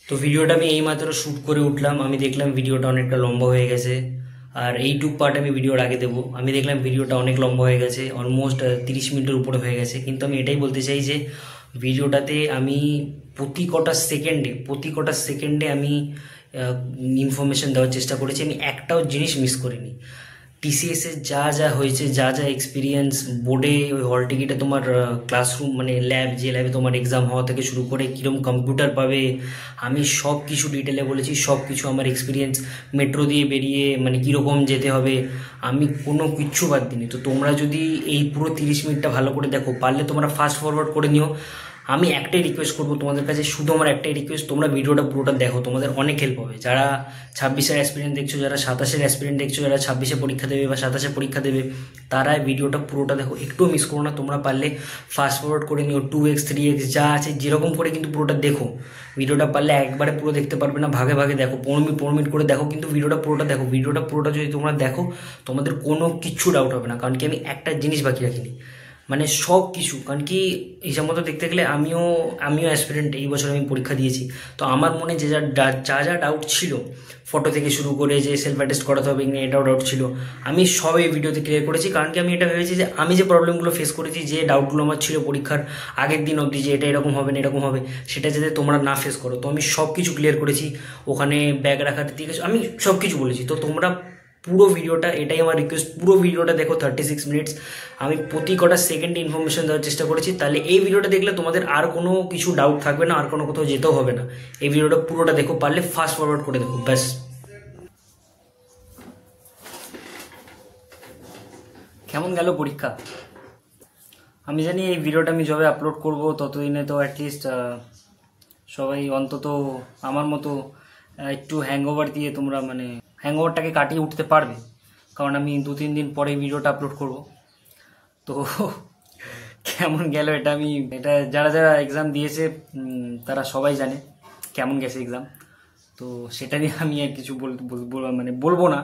তো ভিডিওটা আমি এইমাত্র শ্যুট করে উঠলাম। আমি দেখলাম ভিডিওটা অনেকটা লম্বা হয়ে গেছে, আর এইটুক পার্ট আমি ভিডিওর আগে দেবো। আমি দেখলাম ভিডিওটা অনেক লম্বা হয়ে গেছে, অলমোস্ট 30 মিনিটের উপরে হয়ে গেছে। কিন্তু আমি এটাই বলতে চাই যে ভিডিওটাতে আমি প্রতি কটা সেকেন্ডে আমি ইনফরমেশন দেওয়ার চেষ্টা করেছি। আমি একটাও জিনিস মিস করিনি। টিসিএসের যা যা হয়েছে, যা যা এক্সপিরিয়েন্স বোর্ডে, ওই হল টিকিটে তোমার ক্লাসরুম মানে ল্যাব, যে ল্যাবে তোমার এক্সাম হওয়া থেকে শুরু করে কীরকম কম্পিউটার পাবে, আমি সব কিছু ডিটেলে বলেছি। সব কিছু আমার এক্সপিরিয়েন্স, মেট্রো দিয়ে বেরিয়ে মানে কীরকম যেতে হবে, আমি কোনো কিচ্ছু বাদ দিইনি। তো তোমরা যদি এই পুরো 30 মিনিটটা ভালো করে দেখো, পারলে তোমরা ফাস্ট ফরওয়ার্ড করে নিও। আমি একটাই রিকোয়েস্ট করবো তোমাদের কাছে, শুধু আমার একটাই রিকোয়েস্ট, তোমরা ভিডিওটা পুরোটা দেখো, তোমাদের অনেক হেল্প হবে। যারা 26-এর অ্যাসপিরেন্ট দেখছো, যারা 27-এর অ্যাসপিরেন্ট দেখছো, যারা 26-এ পরীক্ষা দেবে বা 27-এ পরীক্ষা দেবে, তারা ভিডিওটা পুরোটা দেখো, একটুও মিস করো না। তোমরা পারলে ফাস্ট ফরওয়ার্ড করে নিও, 2x 3x যা আছে যেরকম করে, কিন্তু পুরোটা দেখো। ভিডিওটা পারলে একবারে পুরো দেখতে পারবে না, ভাগে ভাগে দেখো, 15 মিনিট করে দেখো, কিন্তু ভিডিওটা পুরোটা দেখো। ভিডিওটা পুরোটা যদি তোমরা দেখো, তোমাদের কোনো কিচ্ছু ডাউট হবে না। কারণ কি, আমি একটা জিনিস বাকি রাখিনি, মানে সব কিছু। কারণ কি, হিসাব মতো দেখতে গেলে আমিও অ্যাসপিরেন্ট, এই বছর আমি পরীক্ষা দিয়েছি। তো আমার মনে যে যা যা ডাউট ছিল, ফটো থেকে শুরু করে যে সেলফ অ্যাটেস্ট করাতে হবে কিনা, এটাও ডাউট ছিল, আমি সব এই ভিডিওতে ক্লিয়ার করেছি। কারণ কি, আমি এটা ভেবেছি যে আমি যে প্রবলেমগুলো ফেস করেছি, যে ডাউটগুলো আমার ছিল পরীক্ষার আগের দিন অবধি, যে এটা এরকম হবে না এরকম হবে, সেটা যাতে তোমরা না ফেস করো। তো আমি সব কিছু ক্লিয়ার করেছি। ওখানে ব্যাগ রাখার দিকে আমি সব কিছু বলেছি। তো তোমরা পুরো ভিডিওটা, এটাই আমার রিকোয়েস্ট, পুরো ভিডিওটা দেখো 36 মিনিটস। আমি প্রতি কটা সেকেন্ডে ইনফরমেশন দেওয়ার চেষ্টা করেছি। তাহলে এই ভিডিওটা দেখলে তোমাদের আর কোনো কিছু ডাউট থাকবে না, আর কোনো কোথাও যেতেও হবে না। এই ভিডিওটা পুরোটা দেখো, পারলে ফাস্ট ফরওয়ার্ড করে দেখো, ব্যাস। কেমন গেল পরীক্ষা? আমি জানি এই ভিডিওটা আমি যবে আপলোড করব ততদিনে তো অ্যাটলিস্ট সবাই অন্তত আমার মতো একটু হ্যাংওভার দিয়ে তোমরা মানে হ্যাংওভারটাকে কাটিয়ে উঠতে পারবে। কারণ আমি 2-3 দিন পরে ভিডিওটা আপলোড করব। তো কেমন গেল এটা যারা যারা এক্সাম দিয়েছে তারা সবাই জানে কেমন গেছে এক্সাম। তো সেটা নিয়ে আমি আর কিছু বলবো না।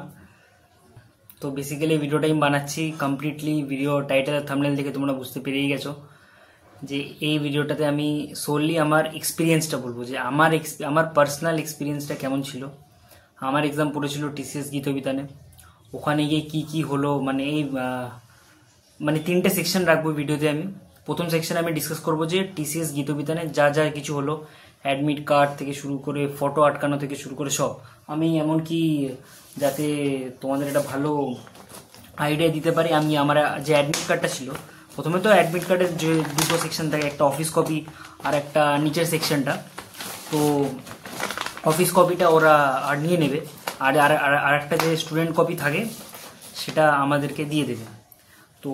তো বেসিক্যালি ভিডিওটা আমি বানাচ্ছি কমপ্লিটলি, ভিডিও টাইটেল আর থাম্বনেল দেখে তোমরা বুঝতে পেরেই গেছো যে এই ভিডিওটাতে আমি সোললি আমার এক্সপিরিয়েন্সটা বলবো, যে আমার পার্সোনাল এক্সপিরিয়েন্সটা কেমন ছিল। আমার এক্সাম পড়েছিল টিসিএস গীতবিতানে। ওখানে গিয়ে কি হলো, মানে এই মানে 3টে সেকশন রাখবো ভিডিওতে। আমি প্রথম সেকশনে আমি ডিসকাস করবো যে টিসিএস গীতবিতানে যা যা কিছু হলো, অ্যাডমিট কার্ড থেকে শুরু করে ফটো আটকানো থেকে শুরু করে সব। আমি এমনকি যাতে তোমাদের একটা ভালো আইডিয়া দিতে পারি, আমি আমার যে অ্যাডমিট কার্ডটা ছিল, প্রথমে তো অ্যাডমিট কার্ডের যে দুটো সেকশন থাকে, একটা অফিস কপি আর একটা নিচের সেকশনটা। তো অফিস কপিটা ওরা আর নিয়ে নেবে, আর আর একটা যে স্টুডেন্ট কপি থাকে সেটা আমাদেরকে দিয়ে দেবে। তো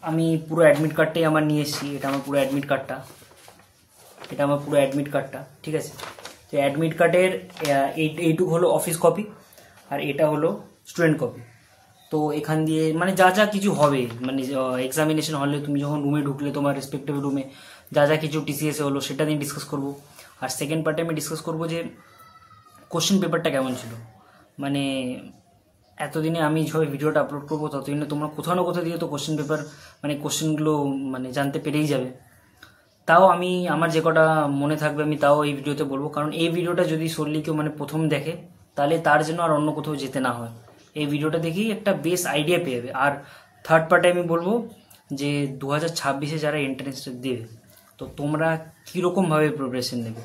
আমি পুরো অ্যাডমিট কার্ডটাই আমার নিয়ে এসেছি। এটা আমার পুরো অ্যাডমিট কার্ডটা, ঠিক আছে। তো অ্যাডমিট কার্ডের এইটুকু হলো অফিস কপি, আর এটা হলো স্টুডেন্ট কপি। তো এখান দিয়ে মানে যা যা কিছু হবে, মানে এক্সামিনেশন হলে তুমি যখন রুমে ঢুকলে, তোমার রেসপেক্টিভ রুমে যা যা কিছু টিসিএসে হলো, সেটা নিয়ে ডিসকাস করব। আর সেকেন্ড পার্টে আমি ডিসকাস করবো যে কোশ্চেন পেপারটা কেমন ছিল। মানে এতদিনে আমি যখন ভিডিওটা আপলোড করবো ততদিনে তোমরা কোথাও না কোথাও দিয়ে তো কোশ্চেন পেপার মানে কোশ্চেনগুলো মানে জানতে পেরেই যাবে। তাও আমি আমার যে কটা মনে থাকবে আমি তাও এই ভিডিওতে বলবো। কারণ এই ভিডিওটা যদি সরলি কেউ মানে প্রথম দেখে, তাহলে তার জন্য আর অন্য কোথাও যেতে না হয়। এই ভিডিওটা দেখেই একটা বেস আইডিয়া পেয়ে যাবে। আর থার্ড পার্টে আমি বলবো যে 2026-এ যারা এন্ট্রান্সটা দেবে, তো তোমরা কীরকমভাবে প্রিপারেশন নেবে,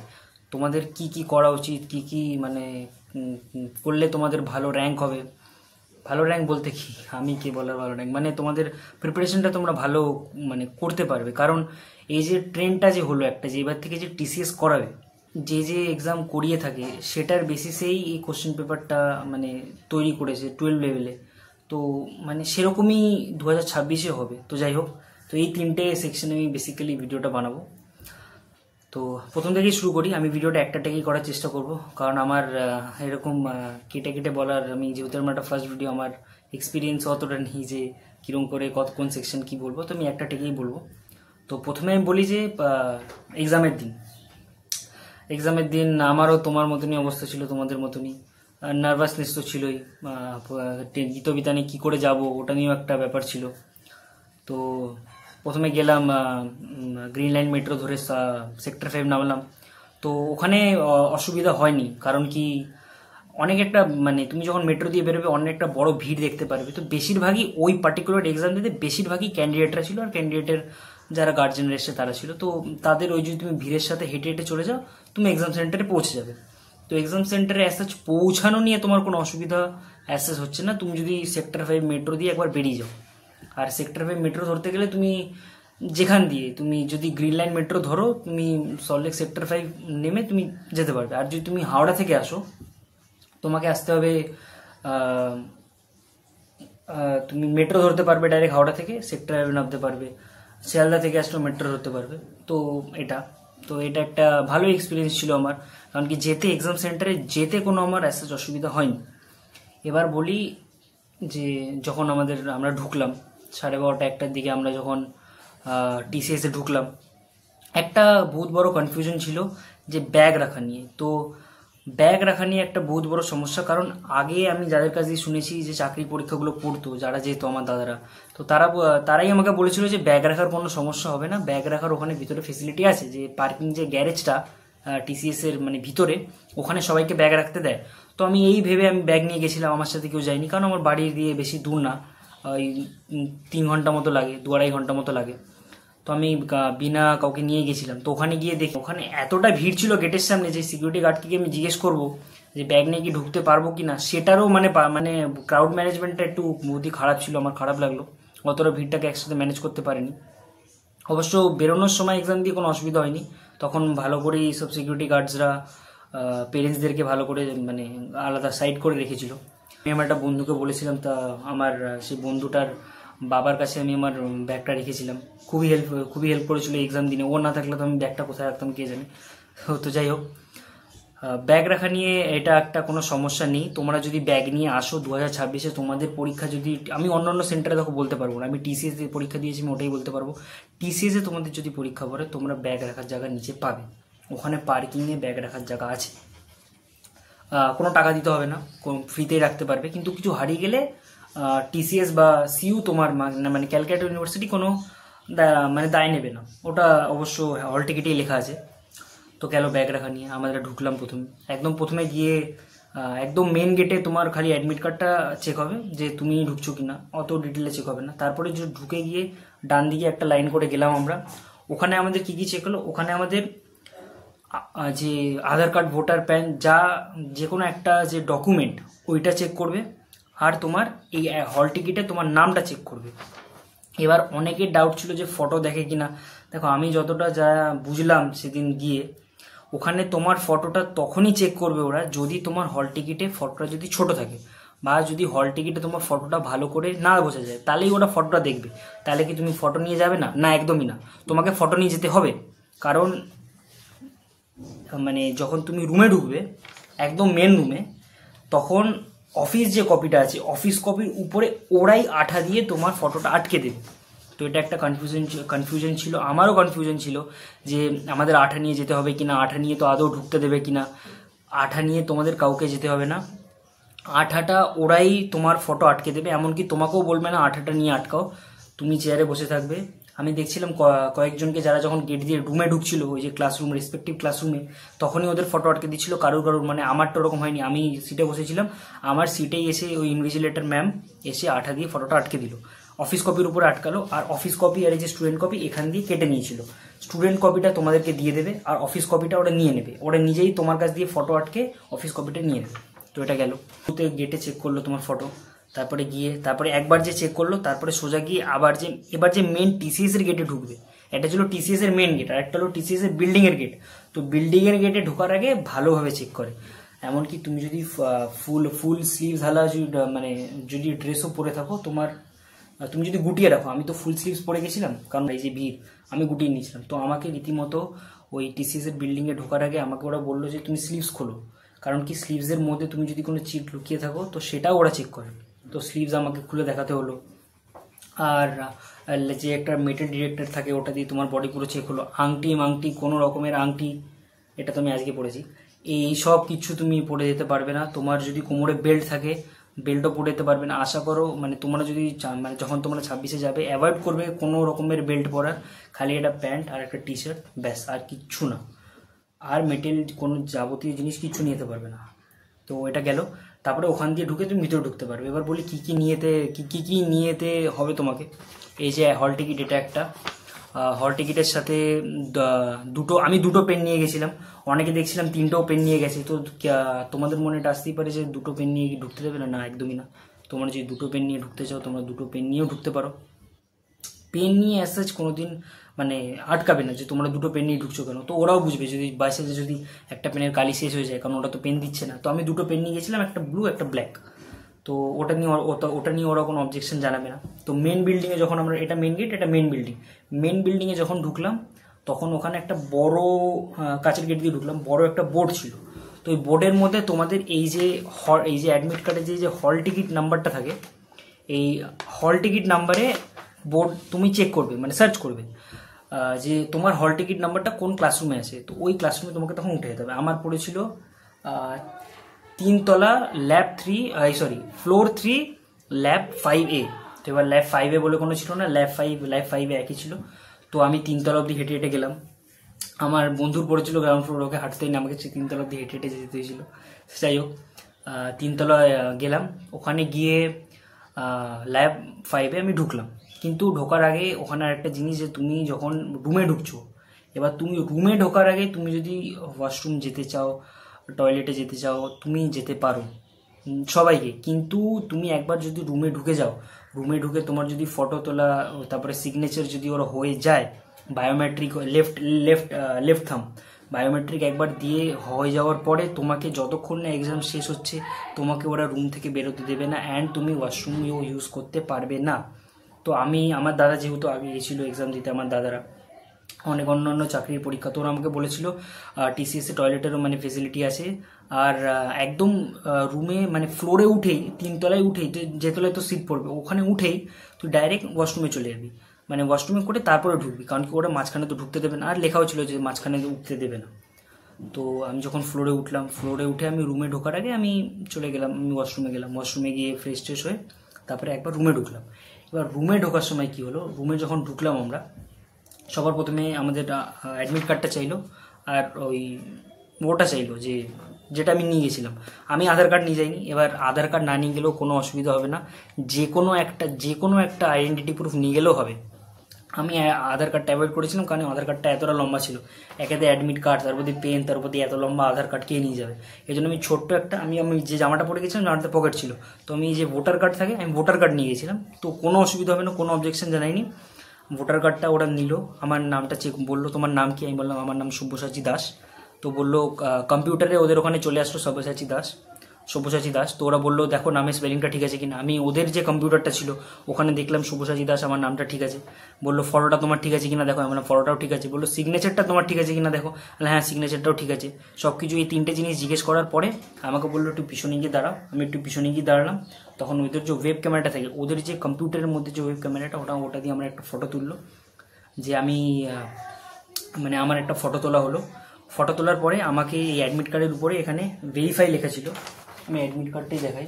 তোমাদের কি কি করা উচিত, কি মানে করলে তোমাদের ভালো র্যাঙ্ক হবে। ভালো র্যাঙ্ক বলতে কি, আমি কি বলার ভালো র্যাঙ্ক, মানে তোমাদের প্রিপারেশনটা তোমরা ভালো মানে করতে পারবে। কারণ এই যে ট্রেন্ডটা যে হলো একটা, যে এবার থেকে যে টিসিএস করাবে, যে এক্সাম করিয়ে থাকে সেটার বেসিসেই এই কোশ্চেন পেপারটা মানে তৈরি করেছে 12 লেভেলে। তো মানে সেরকমই 2026-এ হবে। তো যাই হোক, তো এই 3টে সেকশনে আমি বেসিক্যালি ভিডিওটা বানাবো। তো প্রথম থেকেই শুরু করি। আমি ভিডিওটা একটা টেকেই করার চেষ্টা করব, কারণ আমার এরকম কেটে কেটে বলার, আমি যেহেতু আমার একটা ফার্স্ট ভিডিও, আমার এক্সপিরিয়েন্স অতটা নেই যে কীরকম করে কোন সেকশন কি বলবো। তো আমি একটা টেকেই বলবো। তো প্রথমে আমি বলি যে এক্সামের দিন আমারও তোমার মতনই অবস্থা ছিল, তোমাদের মতনই নার্ভাসনেস তো ছিলই। গীতবিতানে কী করে যাব ওটা নিয়েও একটা ব্যাপার ছিল। তো প্রথমে গেলাম গ্রিন লাইন মেট্রো ধরে সেক্টর 5 নামলাম। তো তো ওখানে অসুবিধা হয়নি, কারণ কি অনেক একটা মানে তুমি যখন মেট্রো দিয়ে বেরোবে অনেক একটা বড় ভিড় দেখতে পারবে। তো বেশিরভাগই ওই পার্টিকুলার এক্সাম দিতে বেশিরভাগই ক্যান্ডিডেটরা ছিল, আর ক্যান্ডিডেটের যারা গার্জেনরা এসে তারা ছিল। তো তাদের ওই যদি তুমি ভিড়ের সাথে হেঁটে হেঁটে চলে যাও, তুমি এক্সাম সেন্টারে পৌঁছে যাবে। তো এক্সাম সেন্টারে অ্যাজ পৌঁছানো নিয়ে তোমার কোনো অসুবিধা অ্যাসেস হচ্ছে না, তুমি যদি সেক্টর 5 মেট্রো দিয়ে একবার বেরিয়ে যাও। আর সেক্টর 5 মেট্রো ধরতে গেলে তুমি যেখান দিয়ে তুমি যদি গ্রিন লাইন মেট্রো ধরো, তুমি সল্টলেক সেক্টর 5 নেমে তুমি যেতে পারবে। আর যদি তুমি হাওড়া থেকে আসো, তোমাকে আসতে হবে তুমি মেট্রো ধরতে পারবে ডাইরেক্ট হাওড়া থেকে, সেক্টর 5 নামতে পারবে। শিয়ালদা থেকে আসলেও মেট্রো ধরতে পারবে। তো এটা তো এটা একটা ভালো এক্সপিরিয়েন্স ছিল আমার, কারণ কি যেতে এক্সাম সেন্টারে যেতে কোনো আমার অ্যাসেস অসুবিধা হয়নি। এবার বলি যে যখন আমরা ঢুকলাম 12:30 1টার দিকে, আমরা যখন টিসিএসে ঢুকলাম, একটা বহুত বড় কনফিউশন ছিল যে ব্যাগ রাখা নিয়ে। তো ব্যাগ রাখা নিয়ে একটা বহুত বড় সমস্যা, কারণ আগে আমি যাদের কাছে শুনেছি যে চাকরি পরীক্ষাগুলো পড়তো, যারা যেহেতু আমার দাদারা, তো তারাই আমাকে বলেছিল যে ব্যাগ রাখার কোনো সমস্যা হবে না, ব্যাগ রাখার ওখানে ভিতরে ফেসিলিটি আছে, যে পার্কিং যে গ্যারেজটা টিসিএস এর মানে ভিতরে, ওখানে সবাইকে ব্যাগ রাখতে দেয়। তো আমি এই ভেবে আমি ব্যাগ নিয়ে গেছিলাম, আমার সাথে কেউ যায়নি, কারণ আমার বাড়ি দিয়ে বেশি দূর না, ওই 3 ঘন্টা মতো লাগে, 2-2.5 ঘন্টা মতো লাগে। তো আমি বিনা কাউকে নিয়ে গেছিলাম। তো ওখানে গিয়ে দেখি ওখানে এতটা ভিড় ছিল গেটের সামনে, যে সিকিউরিটি গার্ডকে আমি জিজ্ঞেস করবো যে ব্যাগ নিয়ে কি ঢুকতে পারবো কিনা, সেটারও মানে ক্রাউড ম্যানেজমেন্টটা একটু বহুতই খারাপ ছিল, আমার খারাপ লাগলো, অতটা ভিড়টাকে একসাথে ম্যানেজ করতে পারিনি। অবশ্য বেরোনোর সময় এক্সাম দিয়ে কোনো অসুবিধা হয়নি, তখন ভালো করেই সব সিকিউরিটি গার্ডসরা পেরেন্টসদেরকে ভালো করে মানে আলাদা সাইড করে রেখেছিল। আমি আমার একটা বন্ধুকে বলেছিলাম, তা আমার সেই বন্ধুটার বাবার কাছে আমি আমার ব্যাগটা রেখেছিলাম, খুবই হেল্প করেছিল এক্সাম দিনে। ও না থাকলে তো আমি ব্যাগটা কোথায় রাখতাম কে জানে। তো যাই হোক, ব্যাগ রাখা নিয়ে এটা একটা কোনো সমস্যা নেই। তোমরা যদি ব্যাগ নিয়ে আসো 2026-এ, তোমাদের পরীক্ষা যদি, আমি অন্যান্য সেন্টারে দেখো বলতে পারবো না, আমি টিসিএস এ পরীক্ষা দিয়েছি, আমি ওটাই বলতে পারবো। টিসিএসে তোমাদের যদি পরীক্ষা পড়ে, তোমরা ব্যাগ রাখার জায়গা নিচে পাবে, ওখানে পার্কিংয়ে ব্যাগ রাখার জায়গা আছে, কোনো টাকা দিতে হবে না, ফ্রিতেই রাখতে পারবে। কিন্তু কিছু হারিয়ে গেলে টিসিএস বা সিইউ তোমার মানে ক্যালকাটা ইউনিভার্সিটি কোনো মানে দায় নেবে না, ওটা অবশ্য হল টিকিটেই লেখা আছে। তো গেল ব্যাগ রাখা নিয়ে। আমরা ঢুকলাম প্রথমে গিয়ে একদম মেন গেটে তোমার খালি অ্যাডমিট কার্ডটা চেক হবে যে তুমি ঢুকছো কিনা, অত ডিটেলে চেক হবে না। তারপরে যে ঢুকে গিয়ে ডান দিকে একটা লাইন করে গেলাম আমরা, ওখানে আমাদের কি চেক হলো, ওখানে আমাদের যে আধার কার্ড, ভোটার প্যান, যে কোনো একটা যে ডকুমেন্ট, ওইটা চেক করবে। আর তোমার এই হল টিকিটে তোমার নামটা চেক করবে। এবার অনেকের ডাউট ছিল যে ফটো দেখে কিনা। দেখো, আমি যতটা যা বুঝলাম সেদিন গিয়ে, ওখানে তোমার ফটোটা তখনই চেক করবে ওরা যদি তোমার হল টিকিটে ফটোটা যদি ছোট থাকে, বা যদি হল টিকিটে তোমার ফটোটা ভালো করে না বোঝা যায়, তাহলেই ওরা ফটোটা দেখবে। তাহলে কি তুমি ফটো নিয়ে যাবে না? না, একদমই না, তোমাকে ফটো নিয়ে যেতে হবে। কারণ মানে যখন তুমি রুমে ঢুকবে, একদম মেন রুমে, তখন অফিস যে কপিটা আছে, অফিস কপির উপরে ওরাই আঠা দিয়ে তোমার ফটোটা আটকে দেবে। তো এটা একটা কনফিউশন ছিল, আমারও কনফিউশন ছিল যে আমাদের আঠা নিয়ে যেতে হবে কিনা, আঠা নিয়ে তো আদৌ ঢুকতে দেবে কিনা। আঠা নিয়ে তোমাদের কাউকে যেতে হবে না, আঠাটা ওরাই তোমার ফটো আটকে দেবে। এমনকি তোমাকেও বলবে না আঠাটা নিয়ে আটকাও, তুমি চেয়ারে বসে থাকবে। আমি দেখছিলাম কয়েকজনকে, যারা যখন গেট দিয়ে রুমে ঢুকছিল, ওই যে ক্লাসরুম, রেসপেক্টিভ ক্লাসরুমে, তখনই ওদের ফটো আটকে দিচ্ছিল কারুর, মানে আমারটা ওরকম হয়নি। আমি সিটে বসেছিলাম, আমার সিটেই এসে ওই ইনভিজিলেটর ম্যাম এসে আঠা দিয়ে ফটোটা আটকে দিল, অফিস কপির উপরে আটকালো। আর অফিস কপি আর এই যে স্টুডেন্ট কপি এখান দিয়ে কেটে নিয়েছিল। স্টুডেন্ট কপিটা তোমাদেরকে দিয়ে দেবে, আর অফিস কপিটা ওরা নিয়ে নেবে, ওরা নিজেই তোমার কাছ দিয়ে ফটো আটকে অফিস কপিটা নিয়ে নেবে। তো এটা গেল, গেটে চেক করলো তোমার ফটো, তারপরে একবার যে চেক করলো, তারপরে সোজা গিয়ে এবার যে মেন টিসিএস এর গেটে ঢুকবে। এটা ছিল টিসিএস এর মেন গেট, আর একটা হলো টিসিএস এর বিল্ডিং এর গেট। তো বিল্ডিং এর গেটে ঢোকার আগে ভালোভাবে চেক করে, এমনকি তুমি যদি ফুল স্লিভ ঢালা মানে যদি ড্রেসও পরে থাকো, তুমি যদি গুটিয়ে রাখো, আমি তো ফুল স্লিভস পরে গেছিলাম, কারণ এই যে ভিড়, আমি গুটিয়ে নিয়েছিলাম। তো আমাকে রীতিমতো ওই টিসিএস এর বিল্ডিং এ ঢোকার আগে আমাকে ওরা বললো যে তুমি স্লিভস খোলো, কারণ কি স্লিভস এর মধ্যে তুমি যদি কোনো চিট লুকিয়ে থাকো, তো সেটাও ওরা চেক করে। তো স্লিভস আমাকে খুলে দেখাতে হলো। আর যে একটা মেটাল ডিটেক্টর থাকে, ওটা দিয়ে তোমার বডি পুরো চেক হলো। আংটি, কোনো রকমের আংটি, এটা তো আমি আজকে পড়েছি, এই সব কিছু তুমি পরে যেতে পারবে না। তোমার যদি কোমরে বেল্ট থাকে, বেল্টও পরে যেতে পারবে না। আশা করো মানে তোমরা যদি মানে যখন তোমরা 26-এ যাবে, অ্যাভয়েড করবে কোনো রকমের বেল্ট পরার, খালি একটা প্যান্ট আর একটা টি শার্ট, ব্যাস, আর কিচ্ছু না। আর মেটেল কোনো যাবতীয় জিনিস কিছু নিয়ে যেতে পারবে না। তো এটা গেল। তারপরে ওখান দিয়ে ঢুকে তুমি ভিতরে ঢুকতে পারবে। এবার বলি কী কী নিয়েতে হবে তোমাকে। এই যে হল টিকিট, এটা একটা হল টিকিটের সাথে আমি দুটো পেন নিয়ে গেছিলাম। অনেকে দেখছিলাম 3টেও পেন নিয়ে গেছে। তো তোমাদের মনে এটা আসতেই পারে যে 2টো পেন নিয়ে ঢুকতে দেবে না, একদমই না। তোমরা যদি 2টো পেন নিয়ে ঢুকতে চাও, তোমরা 2টো পেন নিয়েও ঢুকতে পারো। পেন নিয়ে অ্যাজ সাচ কোনোদিন মানে আটকাবে না যে তোমরা 2টো পেন নিয়ে ঢুকছো কেন। তো ওরাও বুঝবে যদি বাইসাইজে যদি একটা পেনের কালি শেষ হয়ে যায়, কারণ ওটা তো পেন দিচ্ছে না। তো আমি 2টো পেন নিয়ে গেছিলাম, একটা ব্লু একটা ব্ল্যাক। তো ওটা নিয়ে ওরা কোনো অবজেকশন জানাবে না। তো মেন বিল্ডিংয়ে যখন আমরা, এটা মেন গেট, এটা মেন বিল্ডিংয়ে যখন ঢুকলাম, তখন ওখানে একটা বড় কাঁচের গেট দিয়ে ঢুকলাম, বড় একটা বোর্ড ছিল। তো ওই বোর্ডের মধ্যে তোমাদের এই যে অ্যাডমিট কার্ডে যে হল টিকিট নাম্বারটা থাকে, এই হল টিকিট নাম্বারে বোর্ড তুমি চেক করবে, মানে সার্চ করবে যে তোমার হল টিকিট নাম্বারটা কোন ক্লাসরুমে আছে। তো ওই ক্লাসরুমে তোমাকে তখন উঠে যেতে হবে। আমার পড়েছিল 3 তলা ল্যাব 3, ফ্লোর 3 ল্যাব 5A। তো এবার ল্যাব 5A বলে কোনো ছিল না, ল্যাব 5A একই ছিল। তো আমি 3 তলা অবধি হেঁটে হেঁটে গেলাম। আমার বন্ধুর পড়েছিল গ্রাউন্ড ফ্লোর, ওকে হাঁটতেই না, আমাকে 3 তলা অবধি হেঁটে হেঁটে যেতে হয়েছিল। যাই হোক, 3 তলায় গেলাম। ওখানে গিয়ে ল্যাব 5-এ আমি ঢুকলাম। কিন্তু ঢোকার আগে ওখানে একটা জিনিস, যে তুমি যখন রুমে ঢুকছো, এবার তুমি রুমে ঢোকার আগে তুমি যদি ওয়াশরুম যেতে চাও, টয়লেটে যেতে চাও, তুমি যেতে পারো সবাইকে। কিন্তু তুমি একবার যদি রুমে ঢুকে যাও, রুমে ঢুকে তোমার যদি ফটো তোলা, তারপরে সিগনেচার যদি ওরা হয়ে যায়, বায়োমেট্রিক লেফট থাম্ব বায়োমেট্রিক একবার দিয়ে হয়ে যাওয়ার পরে, তোমাকে যতক্ষণ না এক্সাম শেষ হচ্ছে, তোমাকে ওরা রুম থেকে বেরোতে দেবে না, অ্যান্ড তুমি ওয়াশরুমও ইউজ করতে পারবে না। তো আমার দাদা যেহেতু আগে গেছিলো এক্সাম দিতে, আমার দাদারা অনেক অন্যান্য চাকরির পরীক্ষা, তো ওরা আমাকে বলেছিল টিসিএসে টয়লেটেরও মানে ফেসিলিটি আছে। আর একদম রুমে মানে ফ্লোরে উঠেই, 3 তলায় উঠেই, যে তলায় তো সিট পড়বে, ওখানে উঠেই তুই ডাইরেক্ট ওয়াশরুমে চলে যাবি, মানে ওয়াশরুমে করে তারপরে ঢুকবি, কারণ কি ওরা মাঝখানে তো ঢুকতে দেবে না। আর লেখাও ছিল যে মাঝখানে উঠতে দেবে না। তো আমি যখন ফ্লোরে উঠলাম, ফ্লোরে উঠে আমি রুমে ঢোকার আগে আমি চলে গেলাম, আমি ওয়াশরুমে গেলাম। ওয়াশরুমে গিয়ে ফ্রেশ ট্রেশ হয়ে তারপরে একবার রুমে ঢুকলাম। এবার রুমে ঢোকার সময় কি হলো, রুমে যখন ঢুকলাম আমরা, সবার প্রথমে আমাদের অ্যাডমিট কার্ডটা চাইলো, আর ওটা চাইলো যেটা আমি নিয়ে গেছিলাম। আমি আধার কার্ড নিয়ে যাইনি। এবার আধার কার্ড না নিয়ে গেলেও কোনো অসুবিধা হবে না, যে কোনো একটা আইডেন্টিটি প্রুফ নিয়ে গেলেও হবে। আমি আধার কার্ডটা অ্যাভয়েড করেছিলাম, কারণ আধার কার্ডটা এতটা লম্বা ছিল, একেতে অ্যাডমিট কার্ড, তারপর পেন, তারপর এত লম্বা আধার কার্ড কে নিয়ে যাবে। এই জন্য আমি ছোট্ট একটা, আমি যে জামাটা পরে গেছিলাম, জামাটাতে পকেট ছিল, তো আমি যে ভোটার কার্ড থাকে, আমি ভোটার কার্ড নিয়ে গেছিলাম। তো কোনো অসুবিধা হবে না, কোনো অবজেকশন জানাইনি। ভোটার কার্ডটা ওরা নিল, আমার নামটা চেক বললো, তোমার নাম কি? আমি বললাম আমার নাম সব্যসাচী দাস। তো বললো কম্পিউটারে ওদের ওখানে চলে আসলো সব্যসাচী দাস। তো ওরা বললো দেখো নামের স্পেলিংটা ঠিক আছে কিনা। আমি ওদের যে কম্পিউটারটা ছিল ওখানে দেখলাম সব্যসাচী দাস, আমার নামটা ঠিক আছে। বললো ফটোটা তোমার ঠিক আছে কিনা দেখো। আমি বললাম ফটোটাও ঠিক আছে। বললো সিগনেচারটা তোমার ঠিক আছে কিনা দেখো। হ্যাঁ, সিগনেচারটাও ঠিক আছে। সব কিছু এই 3টে জিনিস জিজ্ঞেস করার পরে আমাকে বললো একটু পিছনে গিয়ে দাঁড়াও। আমি একটু পিছনে গিয়ে দাঁড়ালাম। তখন ওদের যে ওয়েব ক্যামেরাটা থাকে, ওদের যে কম্পিউটারের মধ্যে যে ওয়েব ক্যামেরাটা, ওটা দিয়ে আমরা একটা ফটো তুললো, যে আমি মানে আমার একটা ফটো তোলা হলো। ফটো তোলার পরে আমাকে এই অ্যাডমিট কার্ডের উপরে এখানে ভেরিফাই লেখা ছিল, আমি অ্যাডমিট কার্ডটাই দেখাই।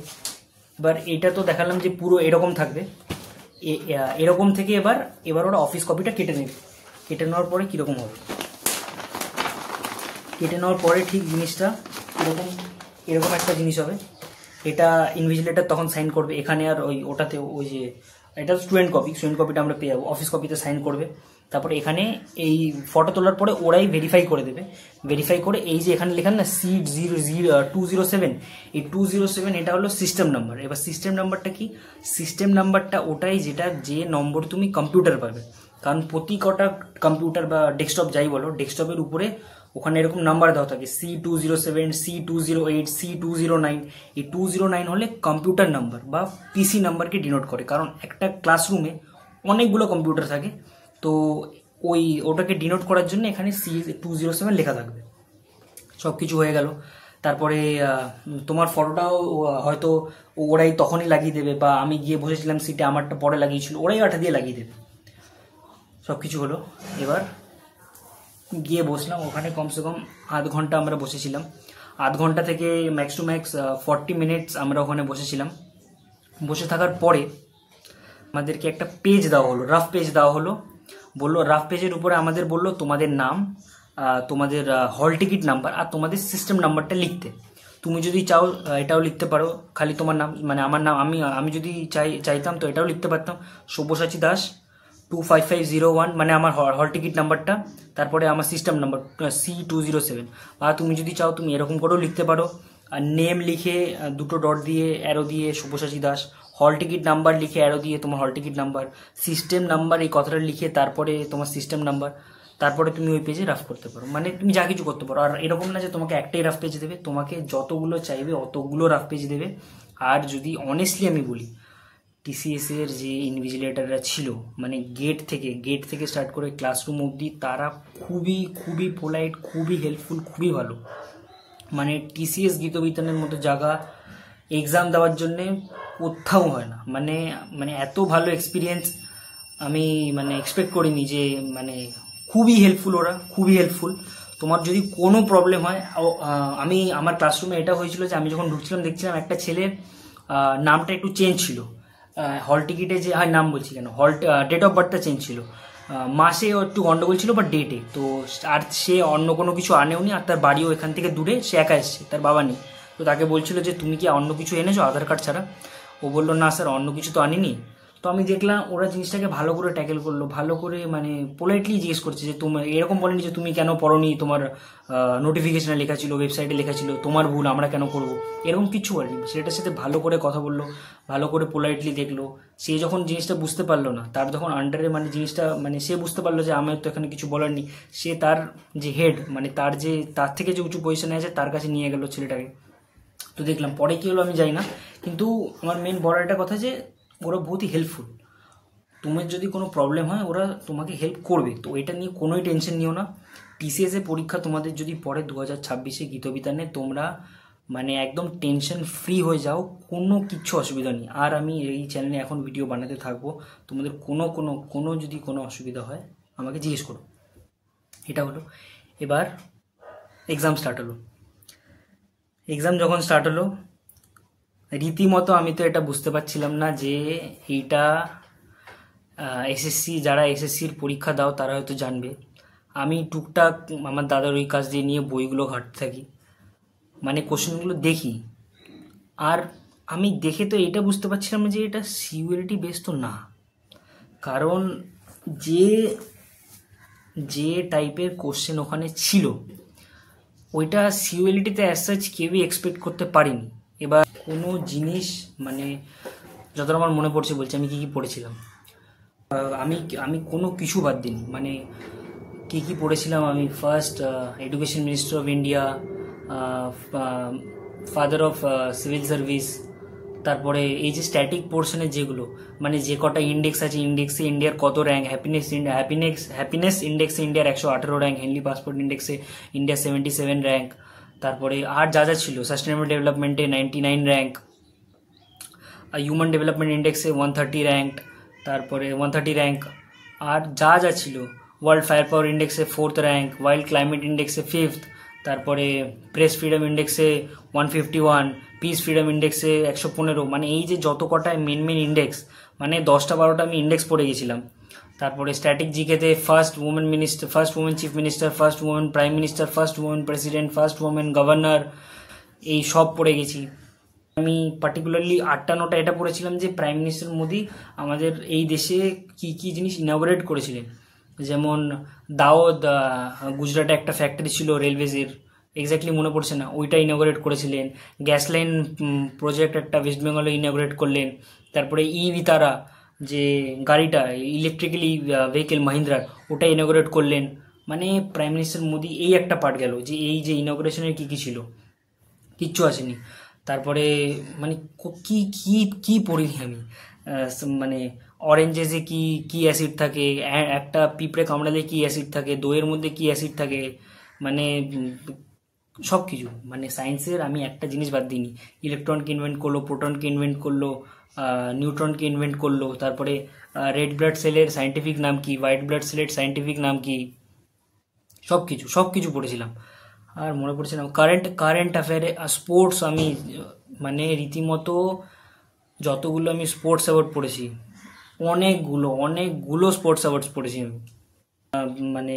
এবার এটা তো দেখালাম যে পুরো এরকম থাকবে, এরকম থেকে এবার ওরা অফিস কপিটা কেটে নেবে। কেটে নেওয়ার পরে কীরকম হবে, কেটে নেওয়ার পরে ঠিক জিনিসটা এরকম একটা জিনিস হবে। এটা ইনভিজিলেটর তখন সাইন করবে এখানে, আর ওটাতে যে এটা স্টুডেন্ট কপিটা আমরা পেয়ে যাবো, অফিস কপিতে সাইন করবে। তারপরে এখানে এই ফটো তোলার পরে ওরাই ভেরিফাই করে দেবে। ভেরিফাই করে এই যে এখানে লেখান না সিট 207, এই 207 এটা হলো সিস্টেম নাম্বার। এবার সিস্টেম নাম্বারটা কি? সিস্টেম নাম্বারটা ওটাই যে নম্বর তুমি কম্পিউটার পাবে, কারণ প্রতি কটা কম্পিউটার বা ডেস্কটপ যাই বলো, ডেস্কটপের উপরে ওখানে এরকম নাম্বার দেওয়া থাকে, C207, C208, C209। এই 209 হলে কম্পিউটার নাম্বার বা পিসি নাম্বারকে ডিনোট করে, কারণ একটা ক্লাসরুমে অনেকগুলো কম্পিউটার থাকে, তো ওটাকে ডিনোট করার জন্য এখানে C207 লেখা থাকবে। সব কিছু হয়ে গেল। তারপরে তোমার ফটোটাও হয়তো ওরাই তখনই লাগিয়ে দেবে, বা আমি গিয়ে বসেছিলাম সিটে, আমারটা পরে লাগিয়েছিল, ওরাই আঠা দিয়ে লাগিয়ে দেবে। সব কিছু হলো। এবার গিয়ে বসলাম ওখানে, কমসে কম আধ ঘন্টা আমরা বসেছিলাম। আধ ঘন্টা থেকে ম্যাক্স টু ম্যাক্স 40 মিনিটস আমরা ওখানে বসেছিলাম। বসে থাকার পরে আমাদেরকে একটা পেজ দেওয়া হলো, রাফ পেজ দেওয়া হলো। বললো রাফ পেজের উপরে আমাদের বললো তোমাদের নাম, তোমাদের হল টিকিট নাম্বার আর তোমাদের সিস্টেম নাম্বারটা লিখতে। তুমি যদি চাও এটাও লিখতে পারো, খালি তোমার নাম মানে আমার নাম, আমি যদি চাইতাম তো এটাও লিখতে পারতাম, সব্যসাচী দাস 25501 মানে আমার হল টিকিট নাম্বারটা, তারপরে আমার সিস্টেম নাম্বার C207। বা তুমি যদি চাও তুমি এরকম করেও লিখতে পারো, আর নেম লিখে দুটো ডট দিয়ে অ্যারো দিয়ে সব্যসাচী দাস, হল টিকিট নাম্বার লিখে অ্যারো দিয়ে তোমার হল টিকিট নাম্বার, সিস্টেম নাম্বার এই কথাটা লিখে তারপরে তোমার সিস্টেম নাম্বার, তারপরে তুমি ওই পেজে রাফ করতে পারো। মানে তুমি যা কিছু করতে পারো। আর এরকম না যে তোমাকে একটাই রাফ পেজ দেবে, তোমাকে যতগুলো চাইবে অতগুলো রাফ পেজ দেবে। আর যদি অনেস্টলি আমি বলি, টিসিএস এর যে ইনভিজিলেটররা ছিল, মানে গেট থেকে স্টার্ট করে ক্লাসরুম অবধি তারা খুবই খুবই পোলাইট, খুবই হেল্পফুল, খুবই ভালো। মানে টিসিএস গীতবিতানের মতো জায়গা এক্সাম দেওয়ার জন্যে কোথাও হয় না। মানে মানে এত ভালো এক্সপিরিয়েন্স আমি মানে এক্সপেক্ট করিনি, যে মানে খুবই হেল্পফুল, ওরা খুবই হেল্পফুল। তোমার যদি কোনো প্রবলেম হয়, আমার ক্লাসরুমে এটা হয়েছিল যে আমি যখন ঢুকছিলাম দেখছিলাম একটা ছেলের নামটা একটু চেঞ্জ ছিল, হল টিকিটে যে নাম বলছি কেন, ডেট অফ বার্থটা চেঞ্জ ছিল, মাসে একটু গন্ডগোল ছিল বা ডেটে। তো আর সে অন্য কোনো কিছু আনেওনি, আর তার বাড়িও এখান থেকে দূরে, সে একা এসছে, তার বাবা নেই। তো তাকে বলছিল যে তুমি কি অন্য কিছু এনেছো আধার কার্ড ছাড়া? ও বললো না স্যার, অন্য কিছু তো আনিনি। তো আমি দেখলাম ওরা জিনিসটাকে ভালো করে ট্যাকেল করলো, ভালো করে মানে পোলাইটলি জিজ্ঞেস করছে যে তুমি এরকম বলেনি যে তুমি কেন পড়োনি, তোমার নোটিফিকেশনে লেখা ছিল, ওয়েবসাইটে লেখা ছিল, তোমার ভুল, আমরা কেন করবো, এরকম কিছু বলেনি। সেটার সাথে ভালো করে কথা বললো, ভালো করে পোলাইটলি দেখলো। সে যখন জিনিসটা বুঝতে পারলো না, তার যখন আন্ডারে মানে জিনিসটা মানে সে বুঝতে পারলো যে আমার তো এখানে কিছু বলার নেই, সে তার যে হেড মানে তার থেকে যে উঁচু পজিশনে আছে তার কাছে নিয়ে গেল ছেলেটাকে। তো দেখলাম পরে কি হলো আমি জানি না, কিন্তু আমার মেন বড় একটা কথা যে ওরা বহুতই হেল্পফুল। তোমার যদি কোনো প্রবলেম হয় ওরা তোমাকে হেল্প করবে, তো এটা নিয়ে কোনোই টেনশন নিও না। টিসিএস এর পরীক্ষা তোমাদের যদি পরে 2026-এ গীতবিতানে, তোমরা মানে একদম টেনশন ফ্রি হয়ে যাও, কোনো কিচ্ছু অসুবিধা নেই। আর আমি এই চ্যানেলে এখন ভিডিও বানাতে থাকবো, তোমাদের কোনো যদি কোনো অসুবিধা হয় আমাকে জিজ্ঞেস করো। এটা হলো। এবার এক্সাম স্টার্ট হলো। এক্সাম যখন স্টার্ট হলো, রীতিমতো আমি তো এটা বুঝতে পারছিলাম না যে এইটা এসএসসি, যারা এসএসসির পরীক্ষা দাও তারা হয়তো জানবে। আমি টুকটাক আমার দাদার ওই কাজ দিয়ে নিয়ে বইগুলো ঘাঁটতে থাকি, মানে কোশ্চেনগুলো দেখি। আর আমি দেখে তো এটা বুঝতে পারছিলাম যে এটা সিউএলটি বেস তো না, কারণ যে টাইপের কোশ্চেন ওখানে ছিল ওইটা সিউএলটিতে অ্যাজ সাচ কেউই এক্সপেক্ট করতে পারিনি। এবার কোনো জিনিস মানে যতটা আমার মনে পড়ছে বলছি আমি কী পড়েছিলাম। আমি কোনো কিছু বাদ দিইনি, মানে কী পড়েছিলাম আমি। First, education minister of India, father of civil service, তারপরে এই যে স্ট্যাটিক পোর্শনের যেগুলো মানে যে কটা ইন্ডেক্স আছে, ইন্ডেক্সে ইন্ডিয়ার কত র্যাঙ্ক, হ্যাপিনেস ইন্ডেক্সে ইন্ডিয়ার 118 র্যাঙ্ক, হেনলি পাসপোর্ট ইন্ডেক্সে ইন্ডিয়ার 77 র্যাঙ্ক, তারপরে আর যা ছিল সাস্টেনেবল ডেভেলপমেন্টে 99 র্যাঙ্ক, হিউম্যান ডেভেলপমেন্ট ইন্ডেক্সে 130 র্যাঙ্ক, তারপরে 130 র্যাঙ্ক, আর যা ছিল ওয়ার্ল্ড ফায়ার পাওয়ার ইন্ডেক্সে 4th র্যাঙ্ক, ওয়াইল্ড ক্লাইমেট ইন্ডেক্সে 5th, তারপরে প্রেস ফ্রিডম ইন্ডেক্সে 151, পিস ফ্রিডম ইন্ডেক্সে 115। মানে এই যে যত কটা মেন ইন্ডেক্স, মানে 10টা-12টা আমি ইন্ডেক্স পড়ে গেছিলাম। তারপরে স্ট্যাটিক জিকেতে first women minister, first women chief minister, first women prime minister, first women president, first women governor, এই সব পড়ে গেছি। আমি পার্টিকুলারলি 8টা-9টা এটা পড়েছিলাম যে প্রাইম মিনিস্টার মোদি আমাদের এই দেশে কি জিনিস ইনঅগ্রেট করেছিলেন। যেমন দাওদ, গুজরাটে একটা ফ্যাক্টরি ছিল রেলওয়েজের, এক্স্যাক্টলি মনে পড়ছে না, ওইটা ইনঅগ্রেট করেছিলেন। গ্যাস লাইন প্রজেক্ট একটা ওয়েস্ট বেঙ্গলে ইনঅগ্রেট করলেন। তারপরে ভিতারা যে গাড়িটা ইলেকট্রিক্যালি ভেহিকেল মাহিন্দ্রার, ওটা ইনঅগ্রেট করলেন। মানে প্রাইম মিনিস্টার মোদি এই একটা পার্ট গেল যে এই যে ইনঅগ্রেশনের কী ছিল, কিচ্ছু আসেনি। তারপরে মানে কি পড়িনি আমি, মানে অরেঞ্জেসে কি অ্যাসিড থাকে, একটা পিঁপড়ে কামড়ালে কি অ্যাসিড থাকে, দইয়ের মধ্যে কি অ্যাসিড থাকে, মানে সব কিছু। মানে সায়েন্সের আমি একটা জিনিস বাদ দিইনি। ইলেকট্রনকে ইনভেন্ট করলো, প্রোটনকে ইনভেন্ট করলো, নিউট্রনকে ইনভেন্ট করলো, তারপরে রেড ব্লাড সেলের সায়েন্টিফিক নাম কি, হোয়াইট ব্লাড সেলের সায়েন্টিফিক নাম কি, সব কিছু পড়েছিলাম। আর মনে পড়ছে না। কারেন্ট অ্যাফেয়ারে স্পোর্টস, আমি মানে রীতিমতো যতগুলো আমি স্পোর্টস অ্যাওয়ার্ড পড়েছি, অনেকগুলো স্পোর্টস অ্যাওয়ার্ডস পড়েছি আমি। মানে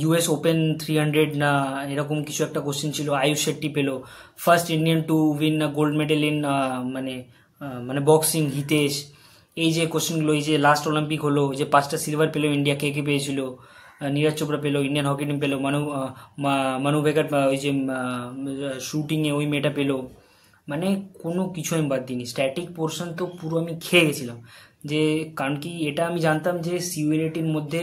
US ওপেন 300 না এরকম কিছু একটা কোশ্চেন ছিল। আয়ুষ শেট্টি পেলো first Indian to win gold medal in মানে মানে বক্সিং, হিতেশ। এই যে কোশ্চেনগুলো, এই যে লাস্ট অলিম্পিক হলো, যে 5টা সিলভার পেলো ইন্ডিয়া, কে কে পেয়েছিল, নীরজ চোপড়া পেলো, ইন্ডিয়ান হকি টিম পেলো, মানু বেকার ওই যে শুটিংয়ে ওই মেয়েটা পেলো। মানে কোনো কিছু আমি বাদ দিইনি। স্ট্যাটিক পোর্শন তো পুরো আমি খেয়ে গেছিলাম, যে কারণ কি এটা আমি জানতাম যে সিউএলএটির মধ্যে